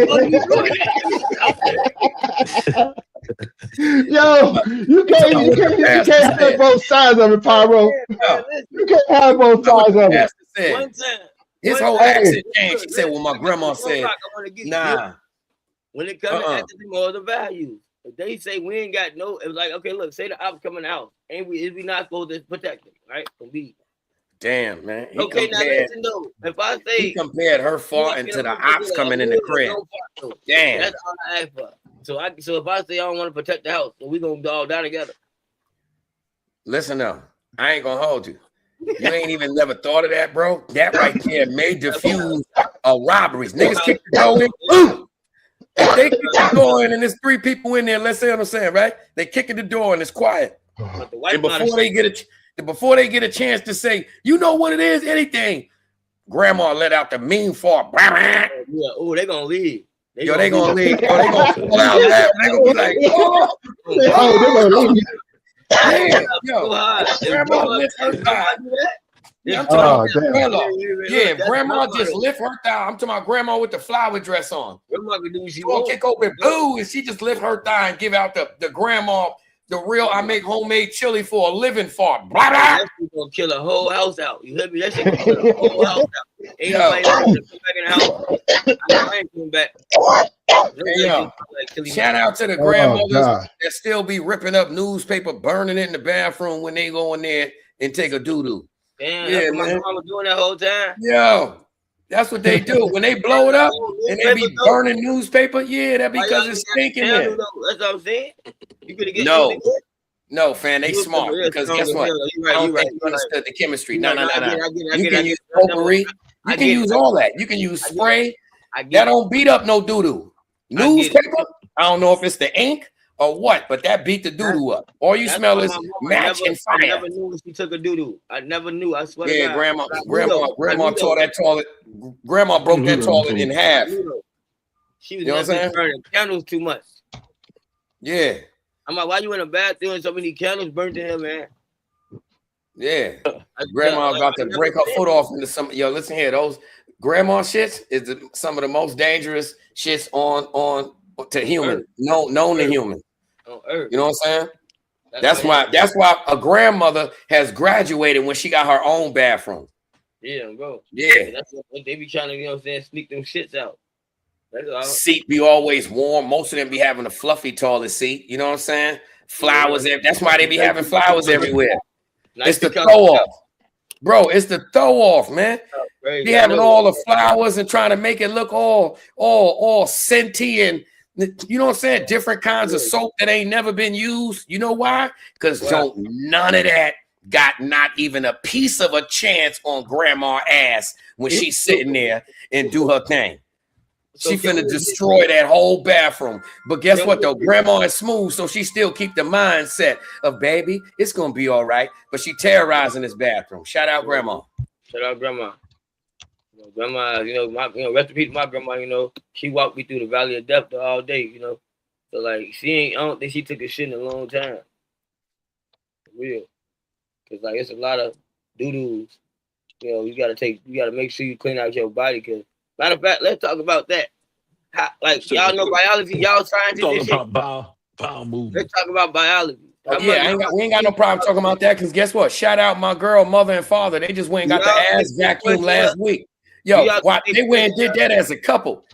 Yo, you can't have both sides of it, Pyro. You can't have both sides of it. One time. His whole accent changed. He said, well, my grandma said, nah. When it comes to morals and values, if they say we ain't got no, it was like, okay, look, say the ops coming out. Is we not supposed to protect them, right? Damn, man. Okay, now listen though. If I say he compared her farting to the ops coming in the crib. Damn. That's all I asked for. So if I say I don't want to protect the house, then we gonna go all down together. Listen though, I ain't gonna hold you. You ain't even never thought of that, bro. That right there may diffuse robberies. Niggas kick the door in. Ooh! If they kick the door in and there's 3 people in there, let's say what I'm saying, right? They kick in the door and it's quiet. And before they get a chance to say, you know what it is, anything, grandma let out the mean fart. Yeah, oh, they gonna leave. They gonna leave. Yo, they gonna pull out loud. They gonna be like, oh, they gonna leave. Damn, yo, grandma lift her thigh. Grandma just lift her thigh. I'm talking about grandma with the flower dress on. Grandma can do what she wants. Kick open, boo, and she just lift her thigh and give out the grandma, the real I make homemade chili for a living fart. Blah, blah. That shit gonna kill a whole house out. You hear me? That shit gonna kill a whole house out. Ain't nobody come back in the house. I ain't coming back. Shout out to the grandmothers that still be ripping up newspaper, burning it in the bathroom when they go in there and take a doo-doo. Damn, that's what my mama doing that whole time. Yo, that's what they do. When they blow it up and they be burning newspaper, that because it's stinking there. That's what I'm saying. You could get no, fam, they smart because guess what? I don't think you understood the chemistry. No. You can use potpourri. You can use all that. You can use spray. That don't beat up no doo-doo. Newspaper, I don't know if it's the ink or what, but that beat the doo-doo up. All you smell is match and fire. I never knew when she took a doo-doo. I never knew. I swear to God. Grandma tore that toilet. Grandma broke that toilet in half. She was burning candles too much. Yeah. I'm like, why you in the bathroom and so many candles burnt in here, man? Yeah. Grandma got to break her foot off into some. Yo, listen here, those grandma shits is some of the most dangerous shits on to human, known to human. On Earth. You know what I'm saying? That's why a grandmother has graduated when she got her own bathroom. Yeah, bro. Yeah. That's what they be trying to, you know what I'm saying, sneak them shits out. Seat be always warm. Most of them be having a fluffy toilet seat. You know what I'm saying? Flowers. That's why they be having flowers everywhere. It's the throw off. Bro, it's the throw off, man. Be having all the flowers and trying to make it look all scenty and you know what I'm saying? Different kinds of soap that ain't never been used. You know why? Because none of that got not even a piece of a chance on grandma ass when she's sitting there and do her thing. She finna destroy that whole bathroom. But guess what though? Grandma is smooth, so she still keep the mindset of baby, it's gonna be all right. But she terrorizing this bathroom. Shout out grandma. Shout out grandma. Grandma, rest in peace, my grandma, she walked me through the valley of death all day, So like I don't think she took a shit in a long time. For real. Cause like it's a lot of doo-doos. You know, you gotta make sure you clean out your body. Cause matter of fact, let's talk about that. Like y'all know biology, y'all scientists and shit. Bowel movement. Let's talk about biology. Yeah, we ain't got no problem talking about that because guess what? Shout out my girl, mother and father. They just went and got the ass vacuum last week. Yo, they went and did that as a couple.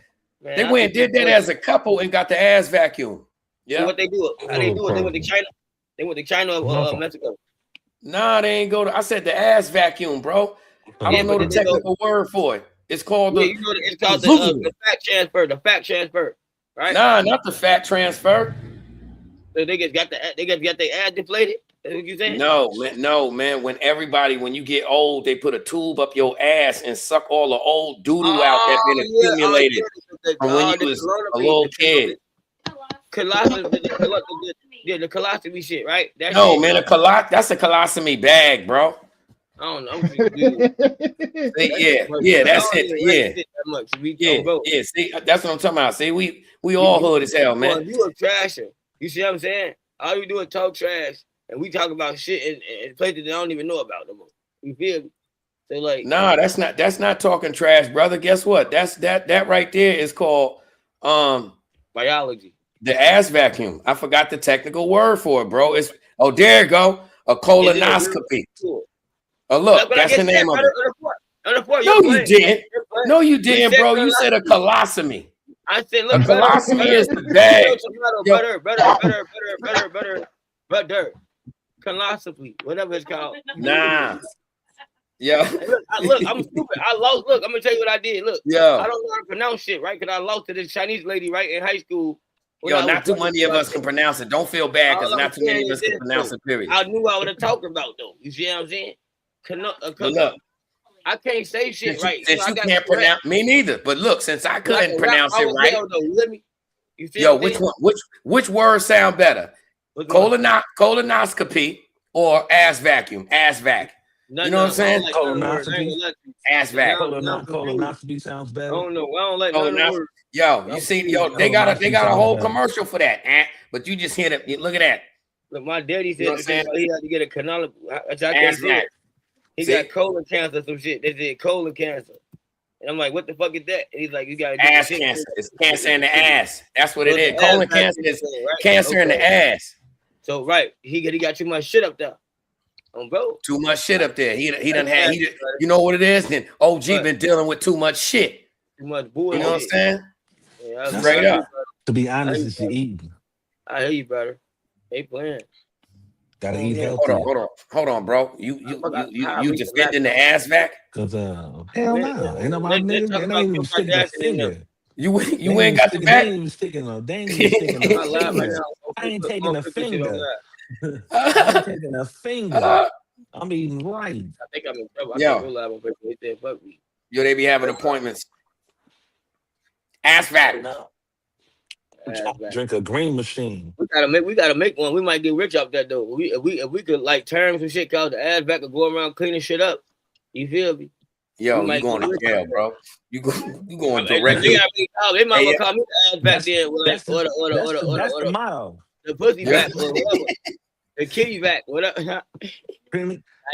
Man, they went and did that as a couple and got the ass vacuum. Yeah. So what they do? How they do it? They went to China. They went to China or Mexico. Nah, they ain't go to. I said the ass vacuum, bro. I don't know the technical word for it. It's called the. You know, it's called the fat transfer. The fat transfer, right? Nah, not the fat transfer. So they just got their ass deflated. That's what you saying? No, man. When you get old, they put a tube up your ass and suck all the old doo-doo out that's been accumulated from when you was a little kid. The colostomy shit, right? Man, that's a colostomy bag, bro. I don't know. Yeah, that's it. Yeah. See, that's what I'm talking about. See, we all hood as hell, man. You a trasher. You see what I'm saying? All you do is talk trash, and we talk about shit in places they don't even know about no more. You feel me? So like, nah, that's not talking trash, brother. Guess what? That right there is called biology. The ass vacuum. I forgot the technical word for it, bro. There you go. A colonoscopy. Oh, look, that's the name of it. No, you didn't, bro. You said a colostomy. I said, look, a colostomy is the bag. Butter. Colostomy, whatever it's called. Nah. Yeah. Look, I'm stupid. I lost. Look, I'm gonna tell you what I did. Look, yeah. I don't know how to pronounce shit, right? Because I lost to this Chinese lady, right, in high school. Yo, not too many of us can pronounce it. Don't feel bad because not too many of us can pronounce it, period. I knew I would have talked about though. You see what I'm saying? Look, I can't say shit right. Since you can't pronounce me neither. But look, since I couldn't pronounce it right. Yo, which word sound better? Colonoscopy or ass vacuum? Ass vac. You know what I'm saying? Colonoscopy. Ass vac. Colonoscopy sounds better. I don't like colonoscopy. Yo, you see, they got a whole commercial for that, but you just hear it. Look at that. Look, my daddy said he had to get a colonoscopy. He got colon cancer, some shit. They said colon cancer. And I'm like, what the fuck is that? And he's like, you got ass cancer. It's cancer in the ass. That's what it is. Colon cancer is cancer in the ass. So he got too much shit up there. Bro. Too much shit up there. He done had you know what it is? Then OG been dealing with too much shit. Too much bullshit. You know what I'm saying? Yeah, straight up. To be honest, it's eating. I hear you, brother. They playing. Gotta eat healthy. Hold on, bro. You defending the ass vac? Cause hell no, ain't nobody even sticking a finger. You ain't got the back. They ain't even sticking a finger. I ain't taking a finger. I ain't taking a finger. I'm eating right. I think I'm in trouble. Yo, they be having appointments. Ass vac. Drink a green machine. We gotta make one. We might get rich off that though. If we could like turn some shit called the ass vac and go around cleaning shit up. You feel me? Yo, you going to jail, bro? You going directly? They might well call me the ass vac then. That's the motto. The pussy vac, or whatever. The kitty vac, whatever. I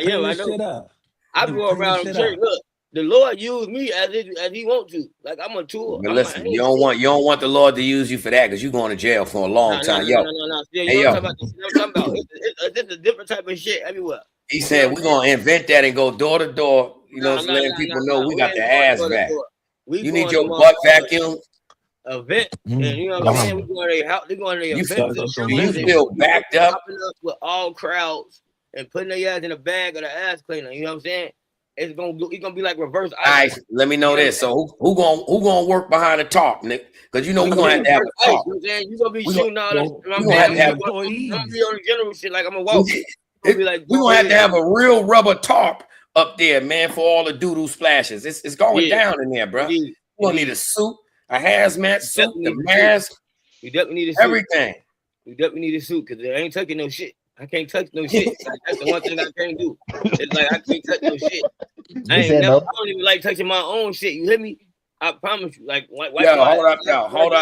know. I go around the church. Look, the Lord used me as he want to. Like I'm a tool. But listen, you don't want the Lord to use you for that because you're going to jail for a long time. No. You know what I'm talking about? It's a different type of shit everywhere. He said we're gonna invent that and go door to door. You know, letting people know we got the ass vac. You need your butt vacuum. Event, and you know what I'm saying? We're going to their house. They're going to their events. You feel backed up with all crowds and putting their ass in a bag of the ass cleaner. You know what I'm saying? It's gonna be like reverse. All right, let me know this. So who gonna work behind the talk, Nick? Because you know we're gonna have a talk. You gonna be shooting all this. I'm gonna be on the general shit like I'm gonna walk. We're gonna have to have a real rubber tarp up there, man, for all the doo-doo splashes. It's going down in there, bro. You gonna need a suit, a hazmat suit, the mask. You definitely need a suit. Everything. You definitely need a suit because they ain't taking no shit. I can't touch no shit. That's the one thing I can't do. It's like I can't touch no shit. I don't even like touching my own shit. You hear me? I promise you. Like, hold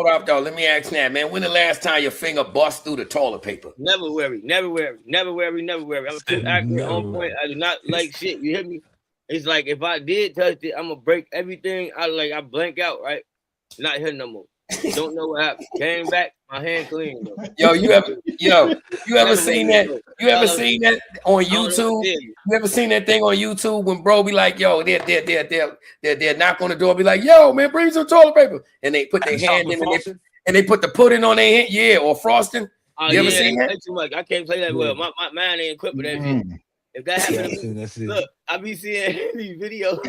up, though. Let me ask that, man. When the last time your finger bust through the toilet paper? Never worry. I'm too accurate on point. I do not like shit. You hear me? It's like if I did touch it, I'm gonna break everything. I blank out, right? Not here no more. Don't know what happened. Came back, my hand clean though. Yo, you ever seen that? You ever seen that on YouTube? You ever seen that thing on YouTube when bro be like, yo, they're knock on the door, be like, yo, man, bring some toilet paper, and they put their hand in and they put the pudding on their hand, yeah, or frosting. You ever seen that? Too much. I can't play that well. My mind ain't equipped with that shit. If that happened to me, look, I be seeing these videos.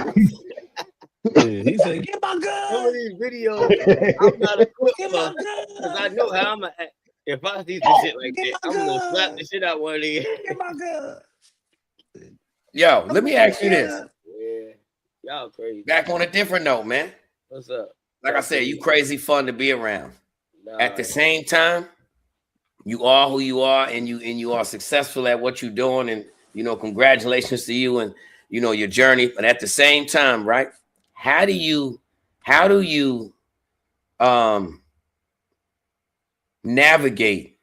He said, "Get my gun." Some of these videos, I'm not equipped for because I know how I'm gonna act. If I see some shit like that, I'm gonna slap the shit out one of these. Get my gun. Yo, let me ask you this. Yeah, y'all crazy. Back on a different note, man. What's up? Like I said, you crazy fun to be around. At the same time, you are who you are, and you are successful at what you're doing, and congratulations to you and your journey. But at the same time, right? How do you navigate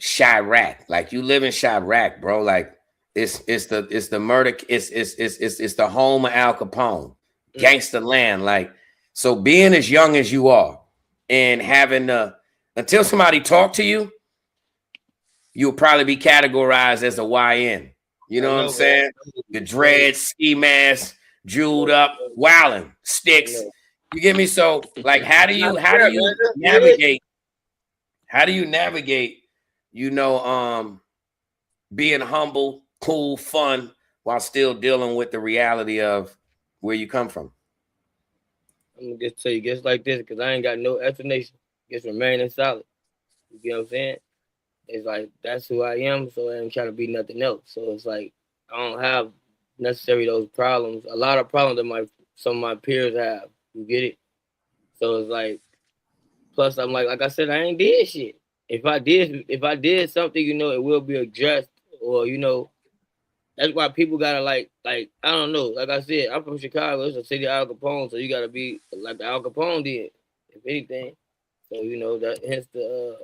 Chirac? Like, you live in Chirac, bro. Like, it's the murder, it's the home of Al Capone, gangster land. Like, so being as young as you are and having until somebody talk to you, you'll probably be categorized as a YN. You know what I'm saying? The dreads, ski mask, jeweled up, wilding, sticks. You get me? So, like, how do you navigate? How do you navigate? Being humble, cool, fun, while still dealing with the reality of where you come from. I'm gonna just tell you, just like this, because I ain't got no explanation. Just remaining solid. You get what I'm saying? It's like that's who I am, so I ain't trying to be nothing else. So it's like I don't have necessarily those problems. A lot of problems that some of my peers have. You get it? So it's like, plus I'm like I said, I ain't did shit. If I did something, it will be addressed, or that's why people gotta like I don't know. Like I said, I'm from Chicago. It's a city of Al Capone, so you gotta be like Al Capone did, if anything. So that hence the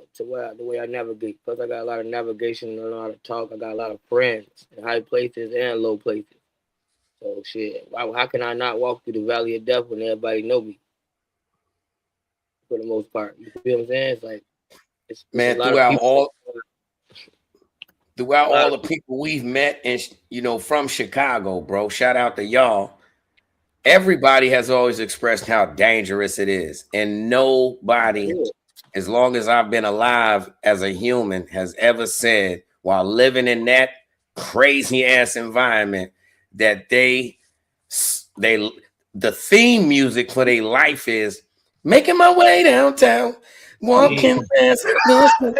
way I navigate. Plus I got a lot of navigation and a lot of talk. I got a lot of friends in high places and low places. So shit, how can I not walk through the valley of death when everybody know me? For the most part, you feel what I'm saying? It's like man, throughout all the people we've met and from Chicago, bro. Shout out to y'all. Everybody has always expressed how dangerous it is, and nobody, as long as I've been alive as a human, has ever said while living in that crazy ass environment that the theme music for their life is making my way downtown, walking past.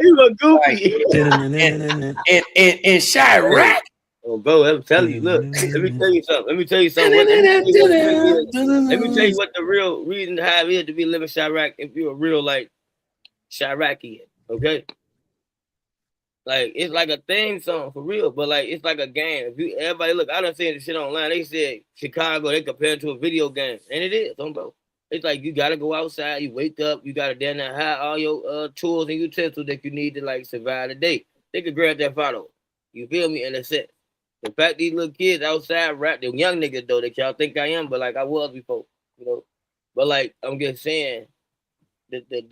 You a goofy. In Chirac. Oh, bro, I'm telling you. Look, let me tell you something. Let me tell you what the real reason to have is to be living Chirac if you're a real like Chiracian, okay? Like, it's like a theme song for real, but like it's like a game. Everybody look, I done seen this shit online. They said Chicago, they compare it to a video game, and it is, bro. It's like you gotta go outside, you wake up, you gotta down there have all your tools and utensils that you need to like survive the day. They could grab that photo. You feel me? And that's it. In fact, these little kids outside rap, the young niggas though that y'all think I am, but like I was before, But like I'm just saying,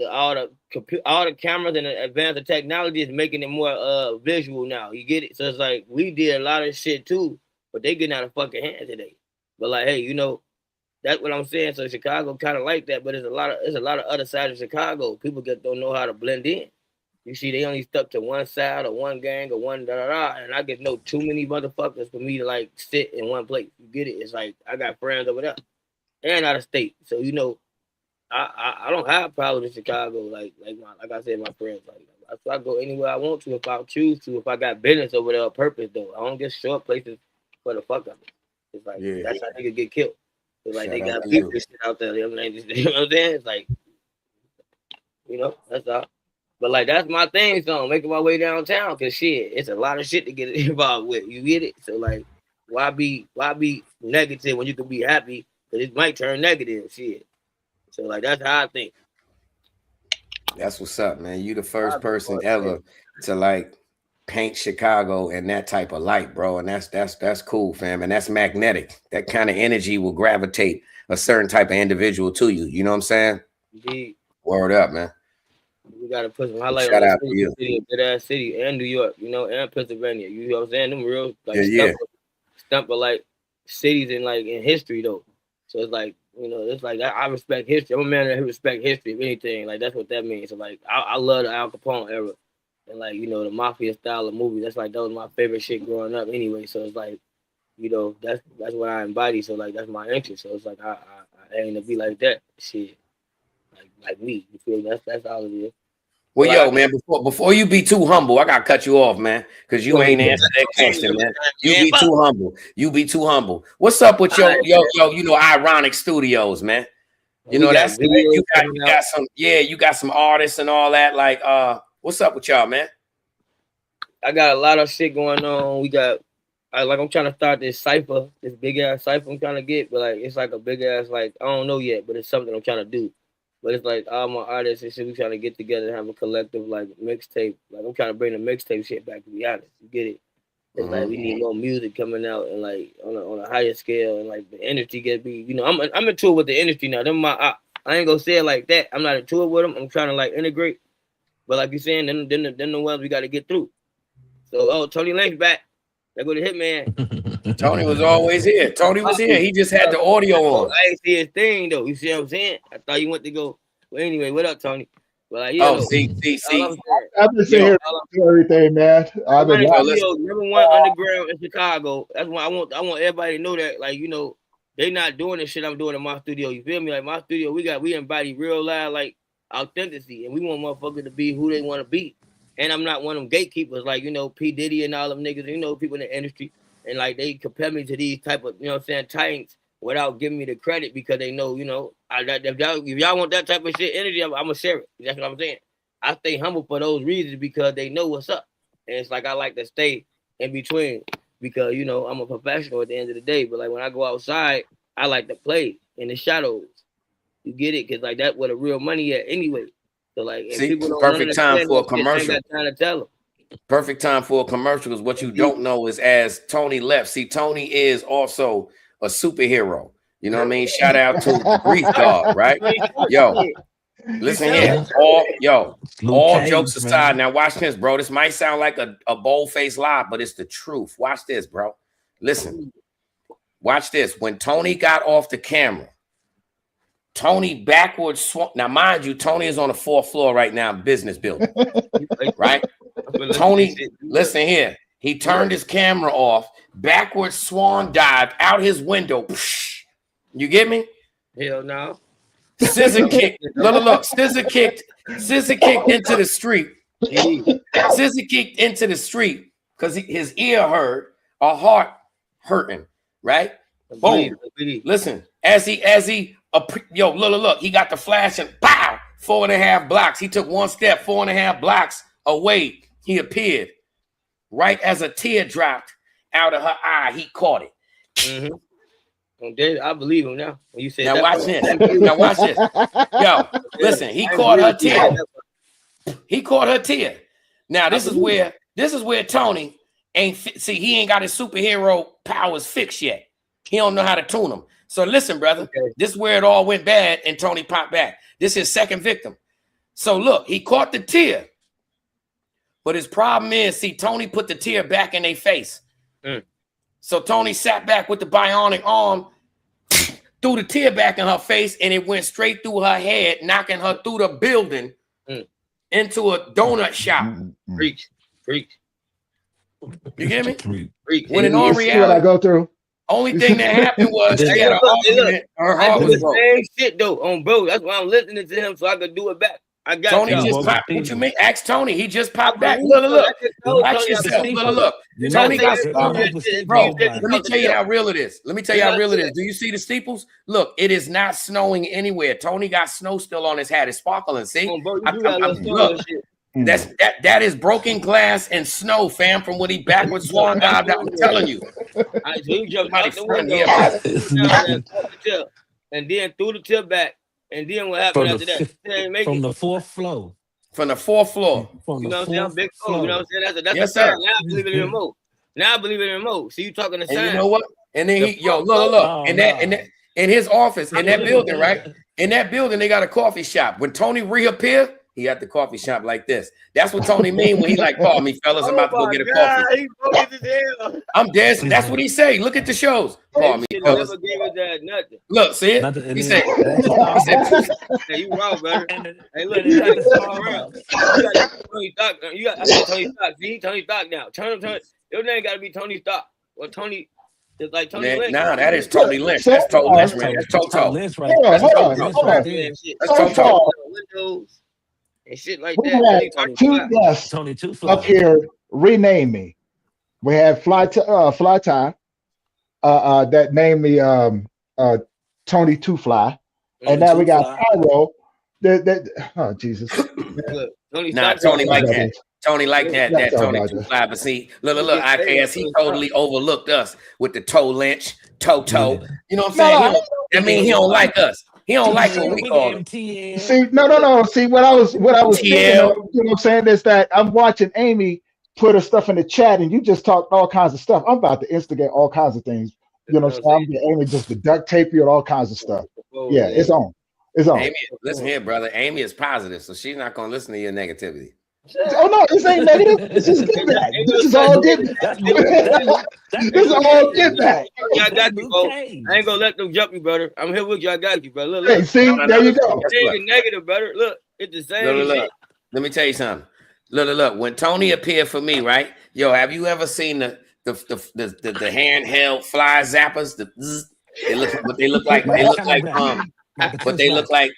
all the cameras and the advanced technology is making it more visual now. You get it? So it's like we did a lot of shit too, but they getting out of fucking hand today. But like, hey, that's what I'm saying. So Chicago kind of like that, but there's a lot of other sides of Chicago. People don't know how to blend in. You see, they only stuck to one side or one gang or one da-da-da, and I get know too many motherfuckers for me to, like, sit in one place. You get it? It's like, I got friends over there and out of state. So, I don't have problems in Chicago, like I said, my friends. Like, I go anywhere I want to if I choose to, if I got business over there on purpose, though. I don't just show up places for the fuck of it. It's like, that's how niggas get killed. It's like, they got people shit out there. You know what I'm saying? It's like, that's all. But like that's my thing song, making my way downtown, cause shit, it's a lot of shit to get involved with. You get it? So like, why be negative when you can be happy? Cause it might turn negative shit. So like that's how I think. That's what's up, man. You the first person ever to like paint Chicago in that type of light, bro. And that's cool, fam. And that's magnetic. That kind of energy will gravitate a certain type of individual to you. You know what I'm saying? Indeed. Word up, man. We gotta put some highlight Shout on out the to you. city, good ass city, and New York, you know, and Pennsylvania. You know what I'm saying? Them real like stumper like cities in history though. So it's like, you know, it's like I respect history. I'm a man that respect history, if anything. Like that's what that means. So like I love the Al Capone era. And like, you know, the mafia style of movie. That was my favorite shit growing up anyway. So it's like, you know, that's what I embody. So like that's my interest. So it's like I aim to be like that shit. Like me. You feel me? That's all it is. Well, yo, man, before you be too humble, I gotta cut you off, man, because you ain't answered that question, man. You be too humble. You be too humble. What's up with yo, you know, Ironic Studios, man? You know, that's you got some, you got some artists and all that. Like, what's up with y'all, man? I got a lot of shit going on. We got I'm trying to start this cipher, this big ass cipher I'm trying to get, but like it's like a big ass, like I don't know yet, but it's something I'm trying to do. But it's like all my artists and shit, we trying to get together and have a collective like mixtape. Like I'm trying to bring the mixtape shit back, to be honest. You get it? It's like we need more music coming out and like on a higher scale, and like the industry get be, you know, I'm in tour with the industry now. Them I ain't gonna say it like that. I'm not in tour with them. I'm trying to like integrate. But like you saying, then the ones we got to get through. So Tony Lynch back. There go the Hitman. Tony was always here. Tony was here. He just had the audio on. I ain't see his thing though. You see what I'm saying? I thought you went to go. Well, anyway, what up, Tony? But like, see. I've been sitting here everything, man. I've been number one underground in Chicago. That's why I want everybody to know that, like, you know, they not doing the shit I'm doing in my studio. You feel me? Like my studio, we embody real live like authenticity, and we want motherfuckers to be who they want to be. And I'm not one of them gatekeepers, like, you know, P. Diddy and all them niggas, you know, people in the industry. And, like, they compare me to these type of, you know what I'm saying, titans without giving me the credit because they know, you know, if y'all want that type of shit energy, I'm going to share it. That's what I'm saying. I stay humble for those reasons because they know what's up. And it's like I like to stay in between because, you know, I'm a professional at the end of the day. But, like, when I go outside, I like to play in the shadows. You get it? Because, like, that's where the real money at anyway. So like, see, perfect time for a commercial. I ain't got time to tell them. Perfect time for a commercial because what you don't know is as Tony left. See, Tony is also a superhero. You know what I mean? Shout out to Grief God, right? Yo, listen here. All jokes aside. Now watch this, bro. This might sound like a bold-faced lie, but it's the truth. Watch this, bro. Listen. Watch this. When Tony got off the camera, Tony backwards swung. Now, mind you, Tony is on the 4th floor right now, business building, right? Tony, listen here. He turned his camera off, backwards swan dived out his window. You get me? Hell no. Scissor kicked. Look. Scissor kicked into the street. Scissor kicked into the street because his ear hurt, a heart hurting, right? Boom. Listen, as he look, he got the flash and pow, 4.5 blocks. He took one step, 4.5 blocks away. He appeared right as a tear dropped out of her eye. He caught it. Mm-hmm. I believe him now. When you said now, that, watch this. Now watch this. Yo, listen. He caught her tear. He caught her tear. Now this is where Tony ain't see. He ain't got his superhero powers fixed yet. He don't know how to tune them. So listen, brother, this is where it all went bad and Tony popped back. This is his second victim. So look, he caught the tear. But his problem is, see, Tony put the tear back in their face. So Tony sat back with the bionic arm, threw the tear back in her face, and it went straight through her head, knocking her through the building into a donut shop. Preach. You get me? Preach. When in all reality, what I go through. Only thing that happened was she had an argument. Her heart was broke. Same shit though on bro. That's why I'm listening to him so I could do it back. I got Tony just popped. What you mean? Ask Tony. He just popped back. Look. Watch yourself. Look. Tony got bro. Let me tell you how real it is. Do you see the steeples? Look, it is not snowing anywhere. Tony got snow still on his hat. It's sparkling. See? Look. That is broken glass and snow, fam, from when he backwards swan dived out. I'm telling you. and then threw the tip back, and then what happened after that? From the fourth floor. From the fourth floor. From You the know what I'm saying? I'm fourth big floor. you know what I'm saying? That's Yes, a fact. sir. Now I believe it even more. Now I believe it even more. See, you talking the And sign. you know what? And then he, look, Oh, in his office, in that building, right? In that building, they got a coffee shop. When Tony reappeared, he at the coffee shop like this. That's what Tony mean when he like, call me, fellas, I'm about to go get a coffee. He bogus as hell. I'm dead. That's what he say. Look at the shows. Call me, fellas. Never gave us that nothing. Look, see it? Nothing, He said, hey, you wrong, brother. Hey, look, and you then gotta come around. You got Tony Stark. I said Tony Stark. See, Tony Stark now. Turn. Your name gotta be Tony Stark. Or Tony, just like Tony Lynch. Nah, that is Tony Lynch. That's Tony Lynch, man. That's Toto. Lynch right That's Toto. That's Toto. Windows and shit like We that. had two guests Tony Two Fly up here rename me. We had Fly Tie that named me Tony Two Fly, and now we got Pyro. Oh Jesus! Nah, Tony like that. Tony like that. That Tony Two Fly. But see, look, IKS. He totally overlooked us with the Toe Lynch, Toto. You know what I'm saying? I mean, he don't like us. He don't like what we call him. See, no. See, what I was thinking of, you know what I'm saying, is that I'm watching Amy put her stuff in the chat, and you just talked all kinds of stuff. I'm about to instigate all kinds of things. You know what I'm saying? I'm getting Amy just to duct tape you and all kinds of stuff. Yeah, it's on. It's on. Amy, listen here, brother. Amy is positive, so she's not gonna listen to your negativity. Oh no, this ain't negative. This is get back. This is all get back. This is all get back. I got you, bro. I ain't gonna let them jump you, brother. I'm here with you. I got you, brother. Look, hey, see, there you go. It ain't negative, brother. Look, it's the same. Look. Let me tell you something. Look. When Tony appeared for me, right? Yo, have you ever seen the handheld fly zappers?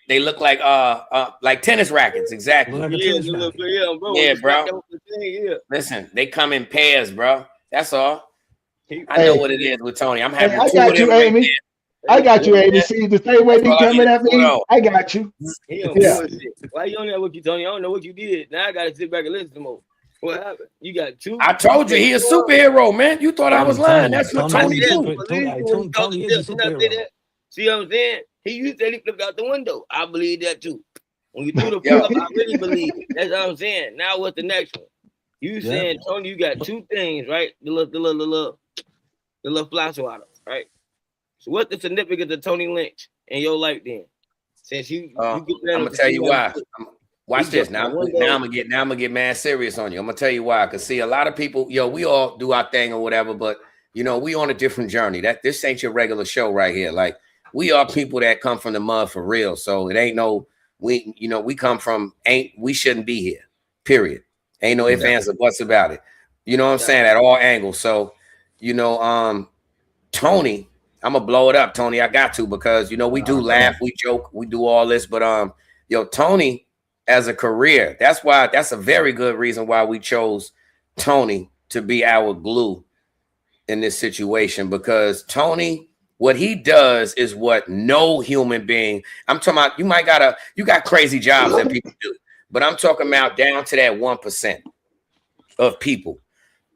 They look like tennis rackets, exactly. Yeah, bro. Listen, they come in pairs, bro. That's all. I know what it is with Tony. I'm having I got you, Amy. I got you, Amy. See, the same way you coming at me, I got you. Yeah. Why you don't know what you, Tony? I don't know what you did. Now I gotta sit back and listen to more. What happened? You got two. I told you he a superhero, man. You thought I was lying. That's what Tony do. Tony is a superhero. See what I'm saying? He said he flipped out the window. I believe that too. When you threw the flip up, I really believe it. That's what I'm saying. Now what's the next one? You saying, Tony, you got two things, right? The little fly swatter, right? So what's the significance of Tony Lynch in your life then? Since you I'm gonna tell you why. Watch this. Now I'm gonna get mad serious on you. I'm gonna tell you why. Cause see, a lot of people, we all do our thing or whatever, but we on a different journey. This ain't your regular show right here. Like, we are people that come from the mud for real. So it ain't we come from we shouldn't be here. Period. Ain't no ifs, ands, or buts about it. You know what I'm saying? At all angles. So, Tony, I'm gonna blow it up, Tony. I got to, because we do laugh, we joke, we do all this, but Tony as a career, that's a very good reason why we chose Tony to be our glue in this situation, because Tony, what he does is what no human being, I'm talking about, you got crazy jobs that people do, but I'm talking about down to that 1% of people.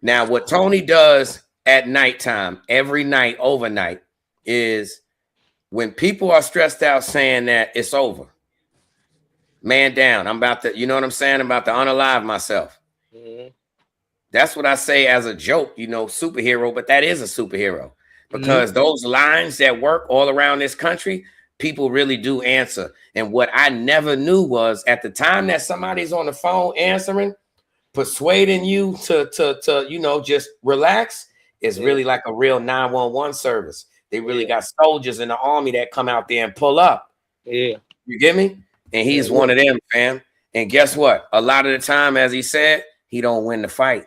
Now, what Tony does at nighttime, every night, overnight, is when people are stressed out saying that it's over, man down, I'm about to, you know what I'm saying? I'm about to unalive myself. Mm-hmm. That's what I say as a joke, superhero, but that is a superhero, because those lines that work all around this country, people really do answer. And what I never knew was, at the time that somebody's on the phone answering, persuading you to just relax, is really like a real 911 service. They really got soldiers in the army that come out there and pull up. Yeah. You get me? And he's one of them, fam. And guess what? A lot of the time, as he said, he don't win the fight.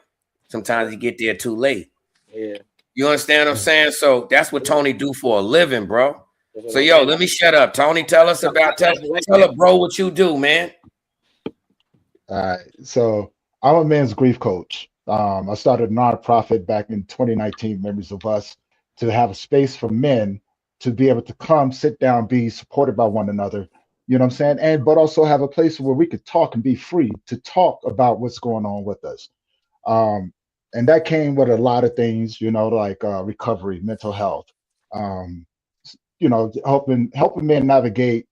Sometimes he get there too late. Yeah. You understand what I'm saying? So that's what Tony do for a living, bro. So, let me shut up. Tony, tell us about, tell her, bro, what you do, man. All right. So I'm a men's grief coach. I started a nonprofit back in 2019, Memories of Us, to have a space for men to be able to come, sit down, be supported by one another. You know what I'm saying? But also have a place where we could talk and be free to talk about what's going on with us. And that came with a lot of things, like recovery, mental health, helping men navigate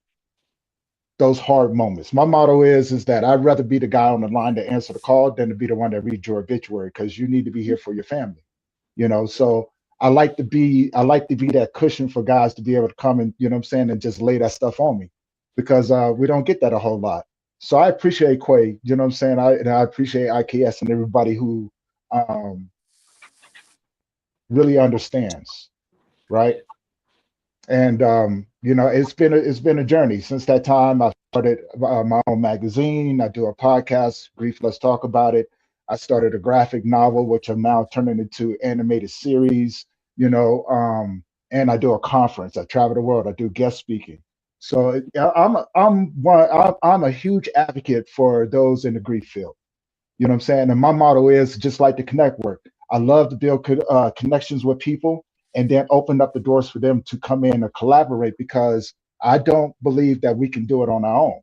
those hard moments. My motto is that I'd rather be the guy on the line to answer the call than to be the one that reads your obituary, because you need to be here for your family. So I like to be that cushion for guys to be able to come and, and just lay that stuff on me, because we don't get that a whole lot. So I appreciate Quay, I appreciate IKS and everybody who really understands, right? And it's been a journey since that time. I started my own magazine. I do a podcast, Grief Let's Talk About It. I started a graphic novel, which I'm now turning into animated series. And I do a conference. I travel the world. I do guest speaking. So I'm a huge advocate for those in the grief field. You know what I'm saying? And my motto is just like the Connect work. I love to build connections with people and then open up the doors for them to come in and collaborate, because I don't believe that we can do it on our own.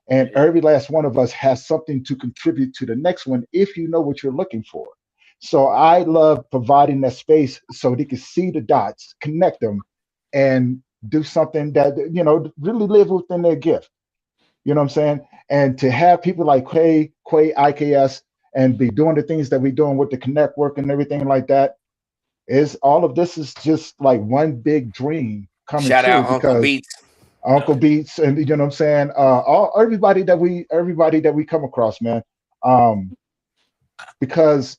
And every last one of us has something to contribute to the next one if you know what you're looking for. So I love providing that space so they can see the dots, connect them, and do something that, really live within their gift. You know what I'm saying? And to have people like Quay, IKS, and be doing the things that we're doing with the Connect work and everything like that, all of this is just like one big dream coming Shout true. out Uncle Because Beats. Uncle Beats, and you know what I'm saying, everybody that we come across, man, because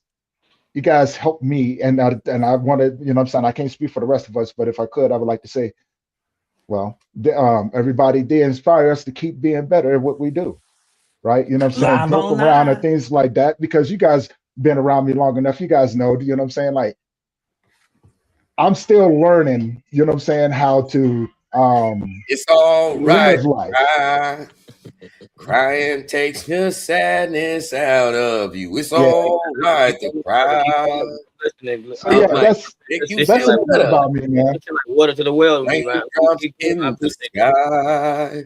you guys helped me, and I wanted, what I'm saying, I can't speak for the rest of us, but if I could, I would like to say, well, everybody did inspire us to keep being better at what we do, right? You know what I'm saying, Live joke on around and live. things like that, because you guys been around me long enough. You guys know, you know what I'm saying, like, I'm still learning, you know what I'm saying, how to It's all right. live life. Crying takes the sadness out of you. It's all right to cry. So yeah, that's you a feel little bit better. about me, man. It's like water to the well with me, man. Raindrops in the sky.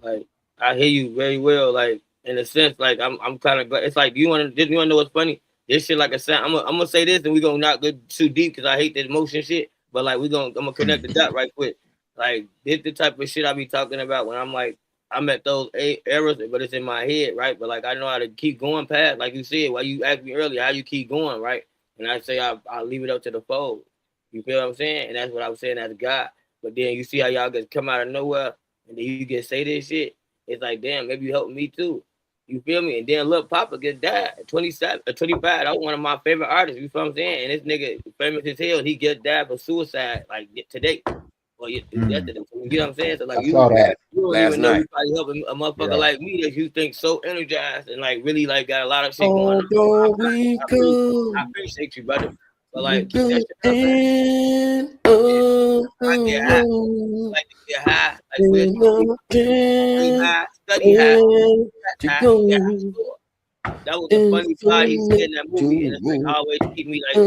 Like, I hear you very well. Like, in a sense, like I'm kind of glad. It's like you want to know what's funny? This shit like a sound. I'm gonna say this, and we gonna not go too deep because I hate the emotion shit. But like I'm gonna connect the dot right quick. Like, this the type of shit I be talking about when I'm like, I'm at those errors, but it's in my head, right? But like I know how to keep going past. Like you said, while you asked me earlier, how you keep going, right? And I say I'll leave it up to the fold. You feel what I'm saying? And that's what I was saying as God. But then you see how y'all get come out of nowhere, and then you get say this shit. It's like, damn, maybe you helped me too. You feel me? And then look, Papa get died at 27, 25. That was one of my favorite artists. You feel what I'm saying? And this nigga famous as hell. He get died for suicide like today. Well, yesterday. You know what I'm saying? So like I saw that you don't last even know night. you probably helping a motherfucker like me that you think so energized and like really like got a lot of shit going Although on. I appreciate you, brother. But like keep that shit up, man. I get high. Like to get high. Like we're high, study high. That was the funny part he said in that movie, and it's like always keep me like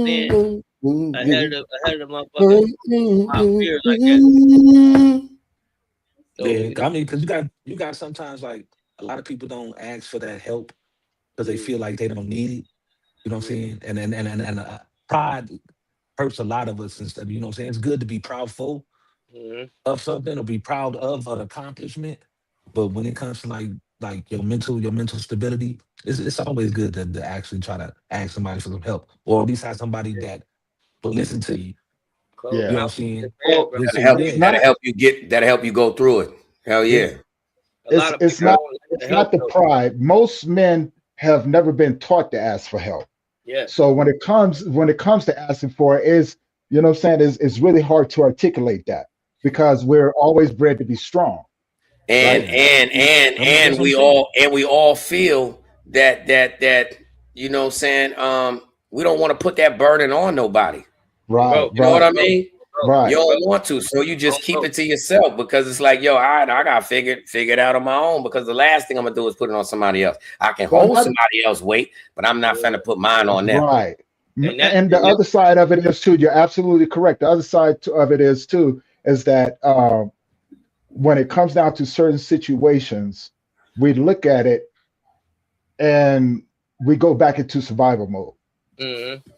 saying ahead of the motherfucker. My fear like that. So, Yeah, I mean, because you got sometimes like a lot of people don't ask for that help because they feel like they don't need it. You know what I'm saying? And pride hurts a lot of us instead. You know what I'm saying? It's good to be proudful of something or be proud of an accomplishment, but when it comes to like your mental stability, it's always good to actually try to ask somebody for some help, or at least have somebody that will listen to you. Yeah. You know what I'm saying? Well, That'll help you go through it. Hell yeah. It's not the pride. Most men have never been taught to ask for help. Yeah. So when it comes to asking for it, is, you know what I'm saying, it's really hard to articulate that because we're always bred to be strong. And right? and we all feel that you know what I'm saying, we don't want to put that burden on nobody. Right. You know what I mean? Right. You don't want to, so you just keep it to yourself because it's like, yo, I got figured out on my own, because the last thing I'm gonna do is put it on somebody else. I can hold somebody else weight, but I'm not finna put mine on them. Right. And the other side of it is too, you're absolutely correct. The other side of it is too, is that when it comes down to certain situations, we look at it and we go back into survival mode.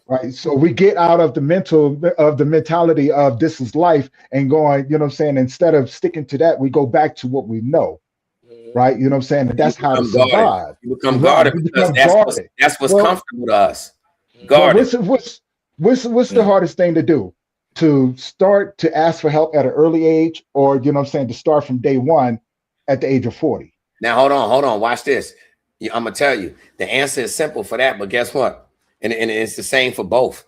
Right. So we get out of the mentality of this is life and going, you know what I'm saying? Instead of sticking to that, we go back to what we know. Right. You know what I'm saying? And that's how to survive. You become guarded because that's what's comfortable to us. Guarded. What's the hardest thing to do? To start to ask for help at an early age, or you know what I'm saying, to start from day one at the age of 40? Now hold on, watch this. I'm gonna tell you the answer is simple for that, but guess what? And it's the same for both.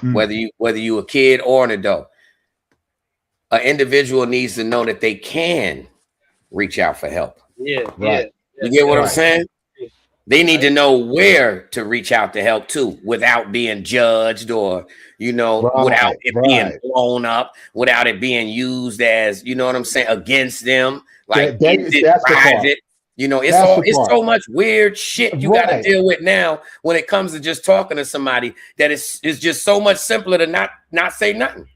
Whether you a kid or an adult, an individual needs to know that they can reach out for help. Yeah, right. You get what I'm saying? They need to know where to reach out to help too, without being judged or, without it being blown up, without it being used as, you know what I'm saying, against them. Like it's private. It's so much weird shit you got to deal with now when it comes to just talking to somebody that it's just so much simpler to not say nothing.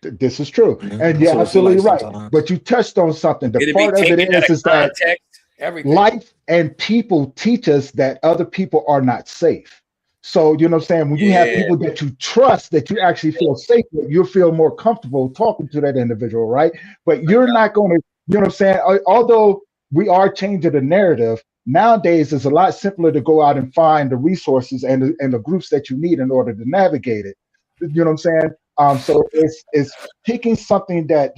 This is true. And you're absolutely right. But you touched on something. The part of it is that life and people teach us that other people are not safe. So, you know what I'm saying? When you have people that you trust, that you actually feel safe with, you feel more comfortable talking to that individual, right? But you're not going to, you know what I'm saying? Although we are changing the narrative, nowadays it's a lot simpler to go out and find the resources and the groups that you need in order to navigate it. You know what I'm saying? So it's picking something that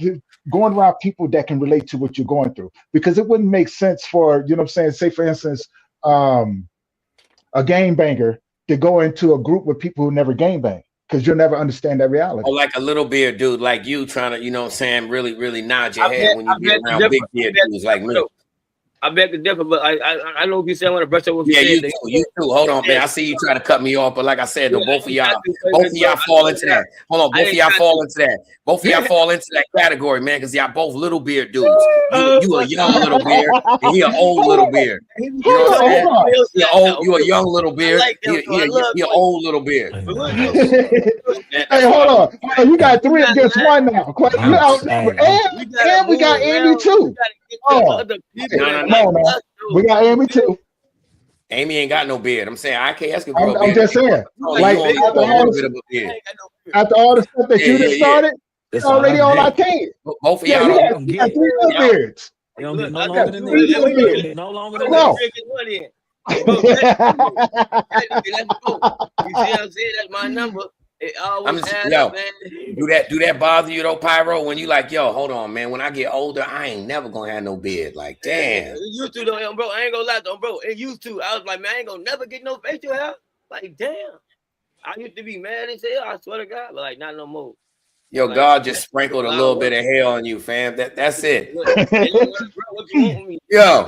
going around people that can relate to what you're going through, because it wouldn't make sense for, you know what I'm saying, say for instance, a gangbanger to go into a group with people who never gangbang, because you'll never understand that reality. Or like a little beard dude like you trying to, you know what I'm saying, really, really nod your head when you get around big beard dudes like me. I beg to differ, but I know if you say I want to brush up with you too. Hold on, man. I see you trying to cut me off, but like I said, though, both of y'all fall into that. Hold on, both of y'all fall into that. Both of y'all fall into that category, man, because y'all both little beard dudes. You a young little beard, and he an old little beard. You know what I'm saying? You a young little beard. He an old little beard. Hey, hold on. We got 3 against 1 now. And we got Amy too. No. We got Amy too. Amy ain't got no beard. I'm saying IKS can grow a beard. I'm just saying. Like after all the stuff that you just started, it's already on our team. Both of y'all don't get 3 beards. They don't get no longer than that. No longer than that. You see what I'm saying? That's my number. Do that bother you though, Pyro? When you like, yo, hold on, man. When I get older, I ain't never gonna have no beard. Like, damn. It used to though, bro. I ain't gonna lie though, bro. It used to. I was like, man, I ain't gonna never get no facial hair. Like, damn. I used to be mad as hell. I swear to God, but like, not no more. Yo, like, God just sprinkled a little bit of hair on you, fam. That's it. Yo,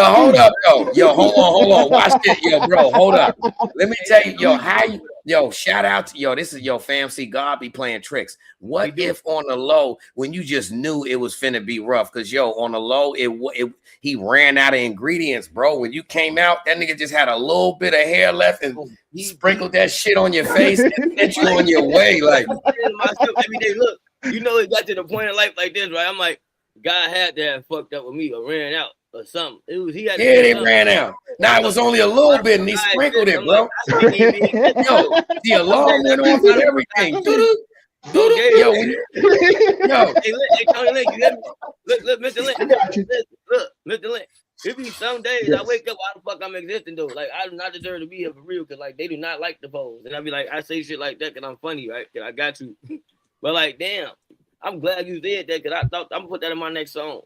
hold up, though. Yo, hold on. Watch this, yo, bro. Hold up. Let me tell you, shout out to this is your fam. See, God be playing tricks. What if on the low, when you just knew it was finna be rough? Because on the low, he ran out of ingredients, bro. When you came out, that nigga just had a little bit of hair left and he sprinkled that shit on your face and sent you on your way. Like, every day, look, it got to the point of life like this, right? I'm like, God had to have fucked up with me or ran out or something. They ran out. Now it was only a little bit and he sprinkled it, bro. The alarm went off and everything. Hey, Tony Link, you hear me? Look, Mr. Link. Look, Mr. Link. It be some days I wake up, why the fuck I'm existing though? Like, I do not deserve to be here for real, because like they do not like the pose. And I be like, I say shit like that because I'm funny, right? Because I got to. But like, damn, I'm glad you did that, because I thought I'm gonna put that in my next song.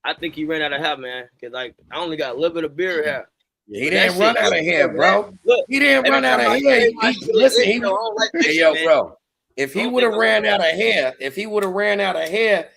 I think he ran out of hair, man. Because like, I only got a little bit of beard hair. He didn't run out of hair, bro. He didn't run out of hair. Listen, bro. If he would have ran out of hair,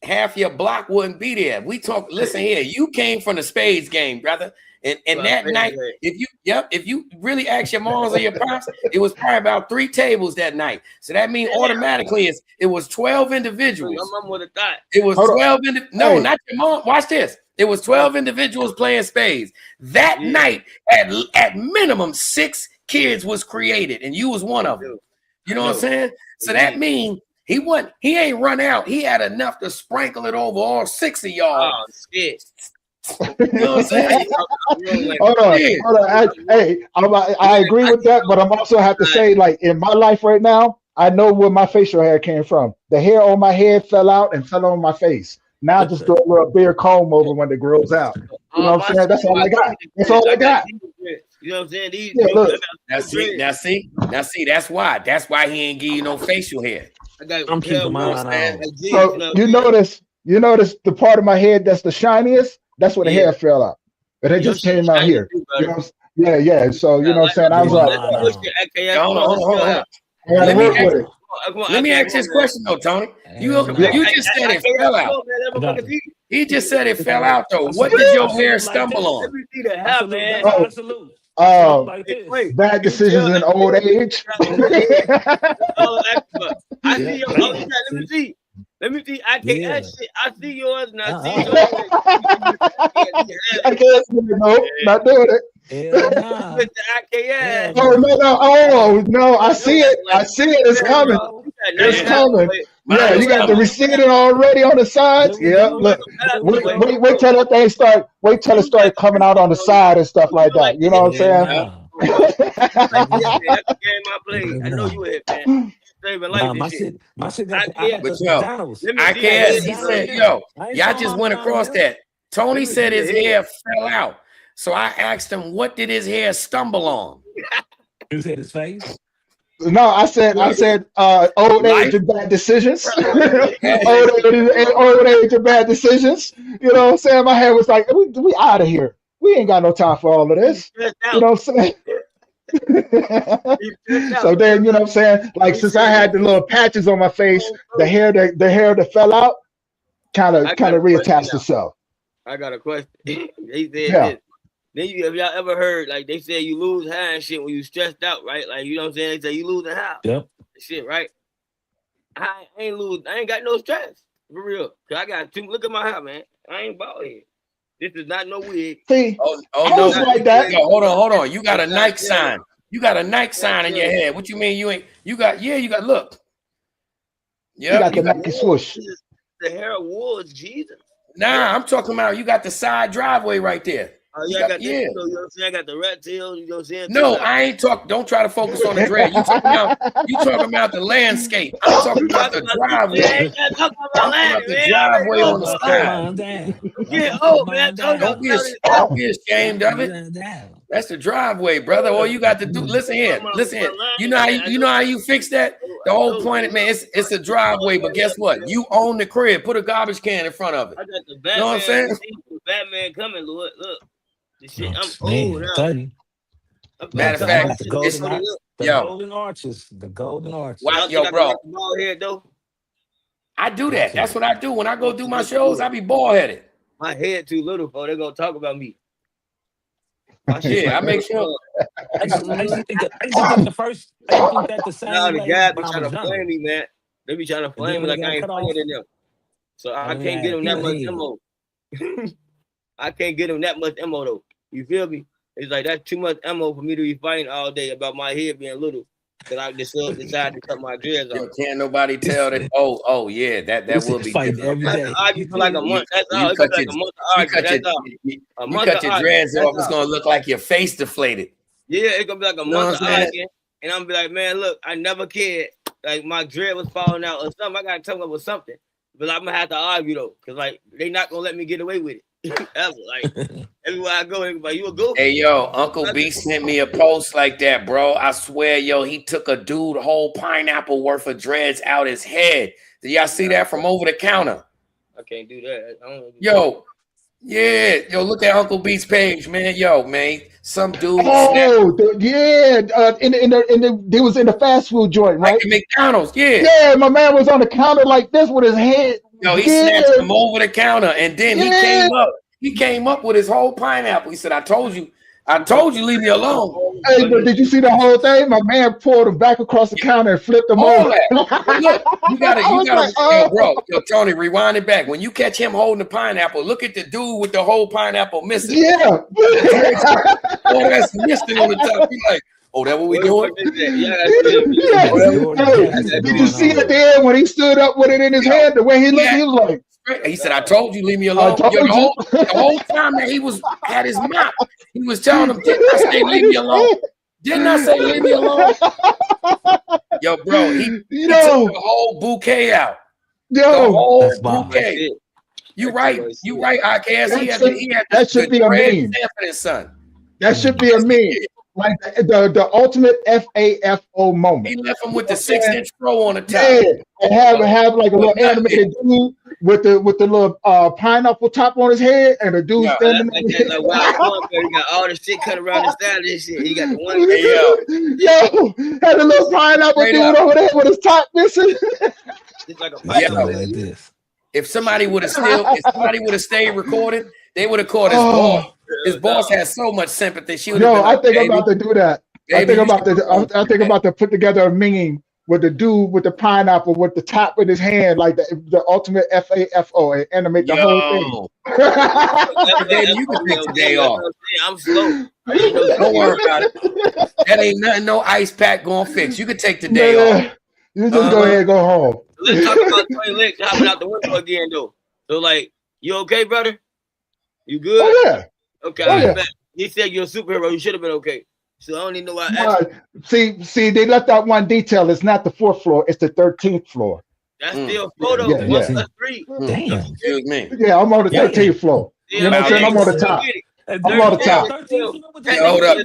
half your block wouldn't be there. Listen here, you came from the spades game, brother. And that night, if you really ask your moms or your pops, it was probably about 3 tables that night. So that means automatically it was 12 individuals. My mom would have thought. It was 12 not your mom. Watch this. It was 12 individuals playing spades. That night, at minimum, 6 kids was created, and you was one of them. You know what I'm saying? So that means he ain't run out. He had enough to sprinkle it over all 6 of y'all. Oh, shit. You know what I'm saying? Hold on. I agree with that, but I'm also have to say, like in my life right now, I know where my facial hair came from. The hair on my head fell out and fell on my face. Now I just throw a little beard comb over when it grows out. You know what I'm saying? That's all I got. That's all I got. You know what I'm saying? Now see, that's why. That's why he ain't give you no facial hair. I'm keeping mine on. So you notice the part of my head that's the shiniest, that's where the hair fell out. But it just came out here. You know, yeah. So you know what I'm saying? I was like, hold on. Let me ask this question though, Tony. You just said it fell out. He just said it fell out though. What did your hair stumble on? Bad decisions in old age. I see your let me see. I can't ask shit. I see yours and I see yours. I can't see it, no, not doing it. No, I see it. It's coming. It's coming. Yeah, you got the receding already on the sides. Yeah, look. Wait till that thing start. Wait till it start coming out on the side and stuff like that. You know what I'm saying? I know you had, man. My shit got IKS, he said, y'all just went across that. Tony said his hair fell out. So I asked him, what did his hair stumble on? You said his face? No, I said old age and bad decisions. Old age and bad decisions. You know what I'm saying? My hair was like, we out of here. We ain't got no time for all of this. You know what I'm saying? So then, you know what I'm saying? Like, since I had the little patches on my face, the hair that fell out kind of reattached itself. I got a question. They said this. Then have y'all ever heard, like, they say you lose hair and shit when you stressed out, right? Like, you know what I'm saying? They say you losing hair. Yep. Shit, right? I ain't got no stress. For real. Cause I got look at my hair, man. I ain't bald head. This is not no wig. See, no, like that. Yo, hold on. You got a Nike sign. You got a Nike sign in your head. What you mean you ain't? You got look. Yeah, you got the Nike swoosh. The hair awards, Jesus. Nah, I'm talking about you got the side driveway right there. Oh, yeah, I got you know what I'm saying? I got the rat tail, you know what I'm saying? No, I ain't talking. Don't try to focus on the dread. You talking about the landscape. I'm talking about the driveway. I ain't talking about the driveway on the side. Yeah, oh man, don't be ashamed of it. That's the driveway, brother. All you got to do, listen here. You know how you fix that? The whole point, man, it's a driveway, but guess what? You own the crib. Put a garbage can in front of it. I got the Batman. You know what I'm saying? Batman coming, Lord. Look. This shit, I'm old now. Matter of fact, the golden arches. Wow, yo, bro. Bald head, though. I do that. That's what I do. When I go do my shows, I be bald headed. My head too little for they're gonna talk about me. Yeah, I make sure. I used to think the first. I think that the same. Now the guys be trying to flame me, man. They be trying to flame me like I ain't playing in them. So I can't get them that much ammo. I can't get them that much ammo though. You feel me? It's like that's too much ammo for me to be fighting all day about my head being little. Cause I just decided to cut my dreads off. Can't nobody tell that. Oh yeah, that will be fighting every day. I argue for like a month. That's all. You cut your dreads off. It's gonna look like your face deflated. Yeah, it's gonna be like a month of arguing, and I'm gonna be like, man, look, I never cared. Like my dread was falling out or something. I gotta come up with something, but I'm gonna have to argue though, cause like they not gonna let me get away with it. Ever. Like everywhere I go, everybody, you a goof. Hey yo, Uncle B sent me a post like that, bro. I swear, yo, he took a dude whole pineapple worth of dreads out his head. Did y'all see that from over the counter? I can't do that. Yo, look at Uncle B's page, man. Yo, man, some dude. They was in the fast food joint, right? Like McDonald's, yeah. Yeah, my man was on the counter like this with his head. Yo, he snatched him over the counter, and then he came up with his whole pineapple. He said, I told you, leave me alone. Hey, but did you see the whole thing? My man pulled him back across the counter and flipped him over. Look, you gotta, yo, Tony, rewind it back. When you catch him holding the pineapple, look at the dude with the whole pineapple missing. Yeah. Oh, that's missing on the top. He's like, oh, that what we doing? Did you see it there when he stood up with it in his hand? The way he looked, he was like, straight. He said, "I told you, leave me alone." told Yo, you. the whole time that he was had his mouth, he was telling him, "Didn't I say leave me alone? Didn't I say leave me alone?" Yo, bro, he took the whole bouquet out. The whole bouquet. You right, IKS. That should be a meme. Son. That should be a meme. Like the ultimate FAFO moment. He left him with the 6-inch throw on the top. Yeah, and have like a little animated dude with the little pineapple top on his head, and the dude standing like that, like wild he got all the shit cut around the side of this shit. He got the one. Had a little pineapple dude over there with his top missing. It's like a pineapple like this. If somebody would have stayed recorded, they would have caught his boss. His boss has so much sympathy. She would have been like, I think I'm about to do that. I think about to put together a meme with the dude with the pineapple with the top in his hand, like the ultimate FAFO, and animate the whole thing. Baby, you can take the day off. I'm slow. Don't worry about it. That ain't nothing no ice pack gonna fix. You can take the day off. You just go ahead and go home. Let's talk about Tory Lanez hopping out the window again, though. So, like, you okay, brother? You good? Oh, yeah. Okay. He said you're a superhero. You should have been okay. So I don't even know why. See, they left out one detail. It's not the 4th floor. It's the 13th floor. That's still photo. Yeah. 1+3. Damn. Excuse me. Yeah, I'm on the 13th floor. You know what I'm saying? I'm on the top. I'm on the top. Hold up.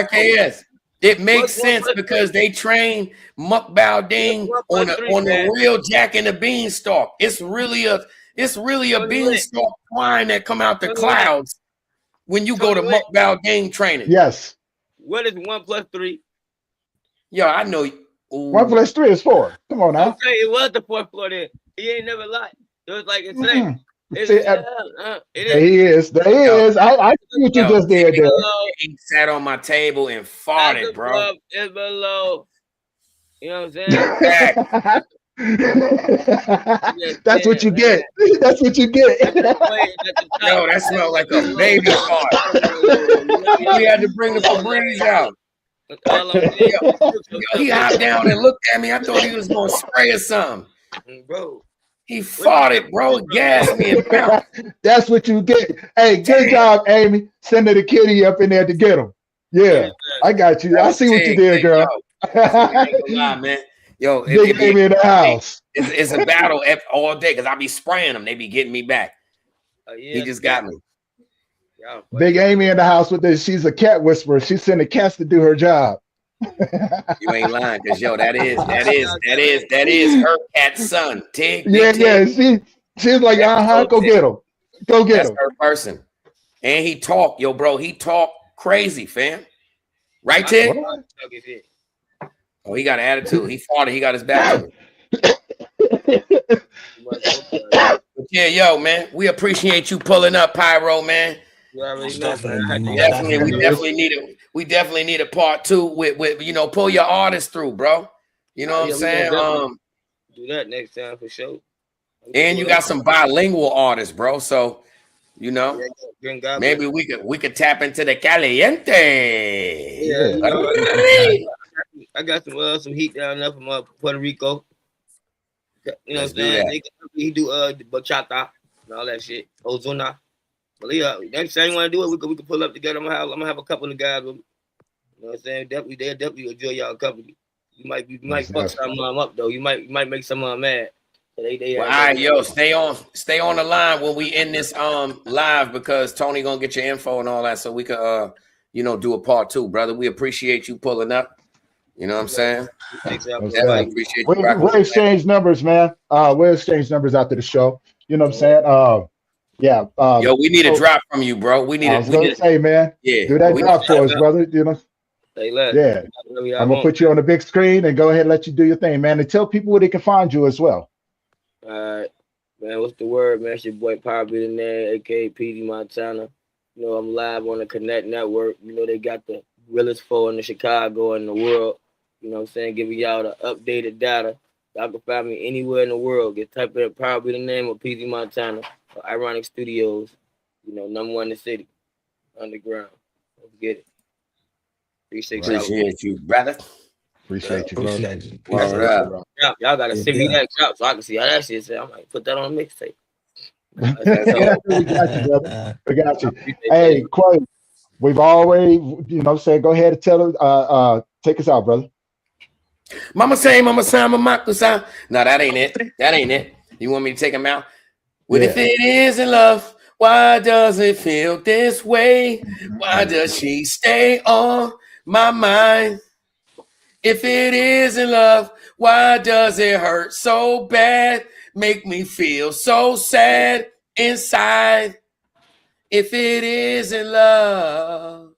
IKS. It makes sense because they train Mukbalding on the real Jack and the Beanstalk. It's really a beanstalk twine that come out the clouds when you go to Mukbalding training. Yes. What is 1+3? Yo, I know. 1+3 is 4. Come on now. Okay, it was the 4th floor there. He ain't never lied. It was like insane. There he is. I see what you just did there. He sat on my table and farted, bro. It's below. You know what I'm saying? That's what you get. That's what you get. Yo, that smelled like a baby fart. We had to bring the Febreze out. He hopped down and looked at me. I thought he was going to spray or something. Bro. He farted, bro. Gassed me and bounced. That's what you get. Hey, good job, Amy. Sending the kitty up in there to get him. Yeah, I got you. I see what you did, girl. Lie, man. Yo, Big Amy in the house. It's a battle all day because I be spraying them. They be getting me back. He just got me. Big Amy in the house with this. She's a cat whisperer. She's sending cats to do her job. You ain't lying, because yo, that is her cat's son. Tig. She's like, go get him. Go get him. That's her person. And he talk, yo, bro. He talk crazy, fam. Right, Tig? Oh, he got an attitude. He fought it. He got his back. Yeah, yo, man. We appreciate you pulling up, Pyro, man. We definitely need a part 2 with pull your artist through, bro. You know what I'm saying? Do that next time for sure. And you got some bilingual artists, bro. So maybe we could tap into the caliente. Yeah. I got some heat down there from Puerto Rico. You know what I'm saying? He do bachata and all that shit. Ozuna. But yeah, next time you want to do it, we can pull up together. I'm gonna have a couple of guys with me. You know what I'm saying? They'll definitely enjoy y'all company. You might fuck some of them up though. You might make some of them mad. So all right, yo, stay on the line when we end this live, because Tony gonna get your info and all that, so we can do a part 2, brother. We appreciate you pulling up. You know what I'm saying? Appreciate we'll exchange numbers, man. We'll exchange numbers after the show. You know what I'm saying? Yeah. Yo, we need a drop from you, bro. We need to say, man. Yeah. Do that drop for us, brother. You know? Yeah. I'm gonna put you on the big screen and go ahead and let you do your thing, man. And tell people where they can find you as well. All right, man. What's the word, man? It's your boy Pyrobethename, aka PD Montana. You know, I'm live on the Connect Network. You know, they got the realest phone in Chicago and the world. You know what I'm saying? Giving y'all the updated data. Y'all can find me anywhere in the world. Just type in Pyrobethename or PD Montana. Ironic Studios, #1 in the city, underground. Let's get it. Appreciate you, brother. Appreciate you, bro. Word up. drop. Y'all gotta send me that drop so I can see how that shit sound. I might put that on a mixtape. We got you, brother. We got you. Hey, Quay, we've always, said, go ahead and tell take us out, brother. Mama say, mama say. No, that ain't it. That ain't it. You want me to take him out? Well, if it isn't love, why does it feel this way? Why does she stay on my mind? If it isn't love, why does it hurt so bad? Make me feel so sad inside. If it isn't love.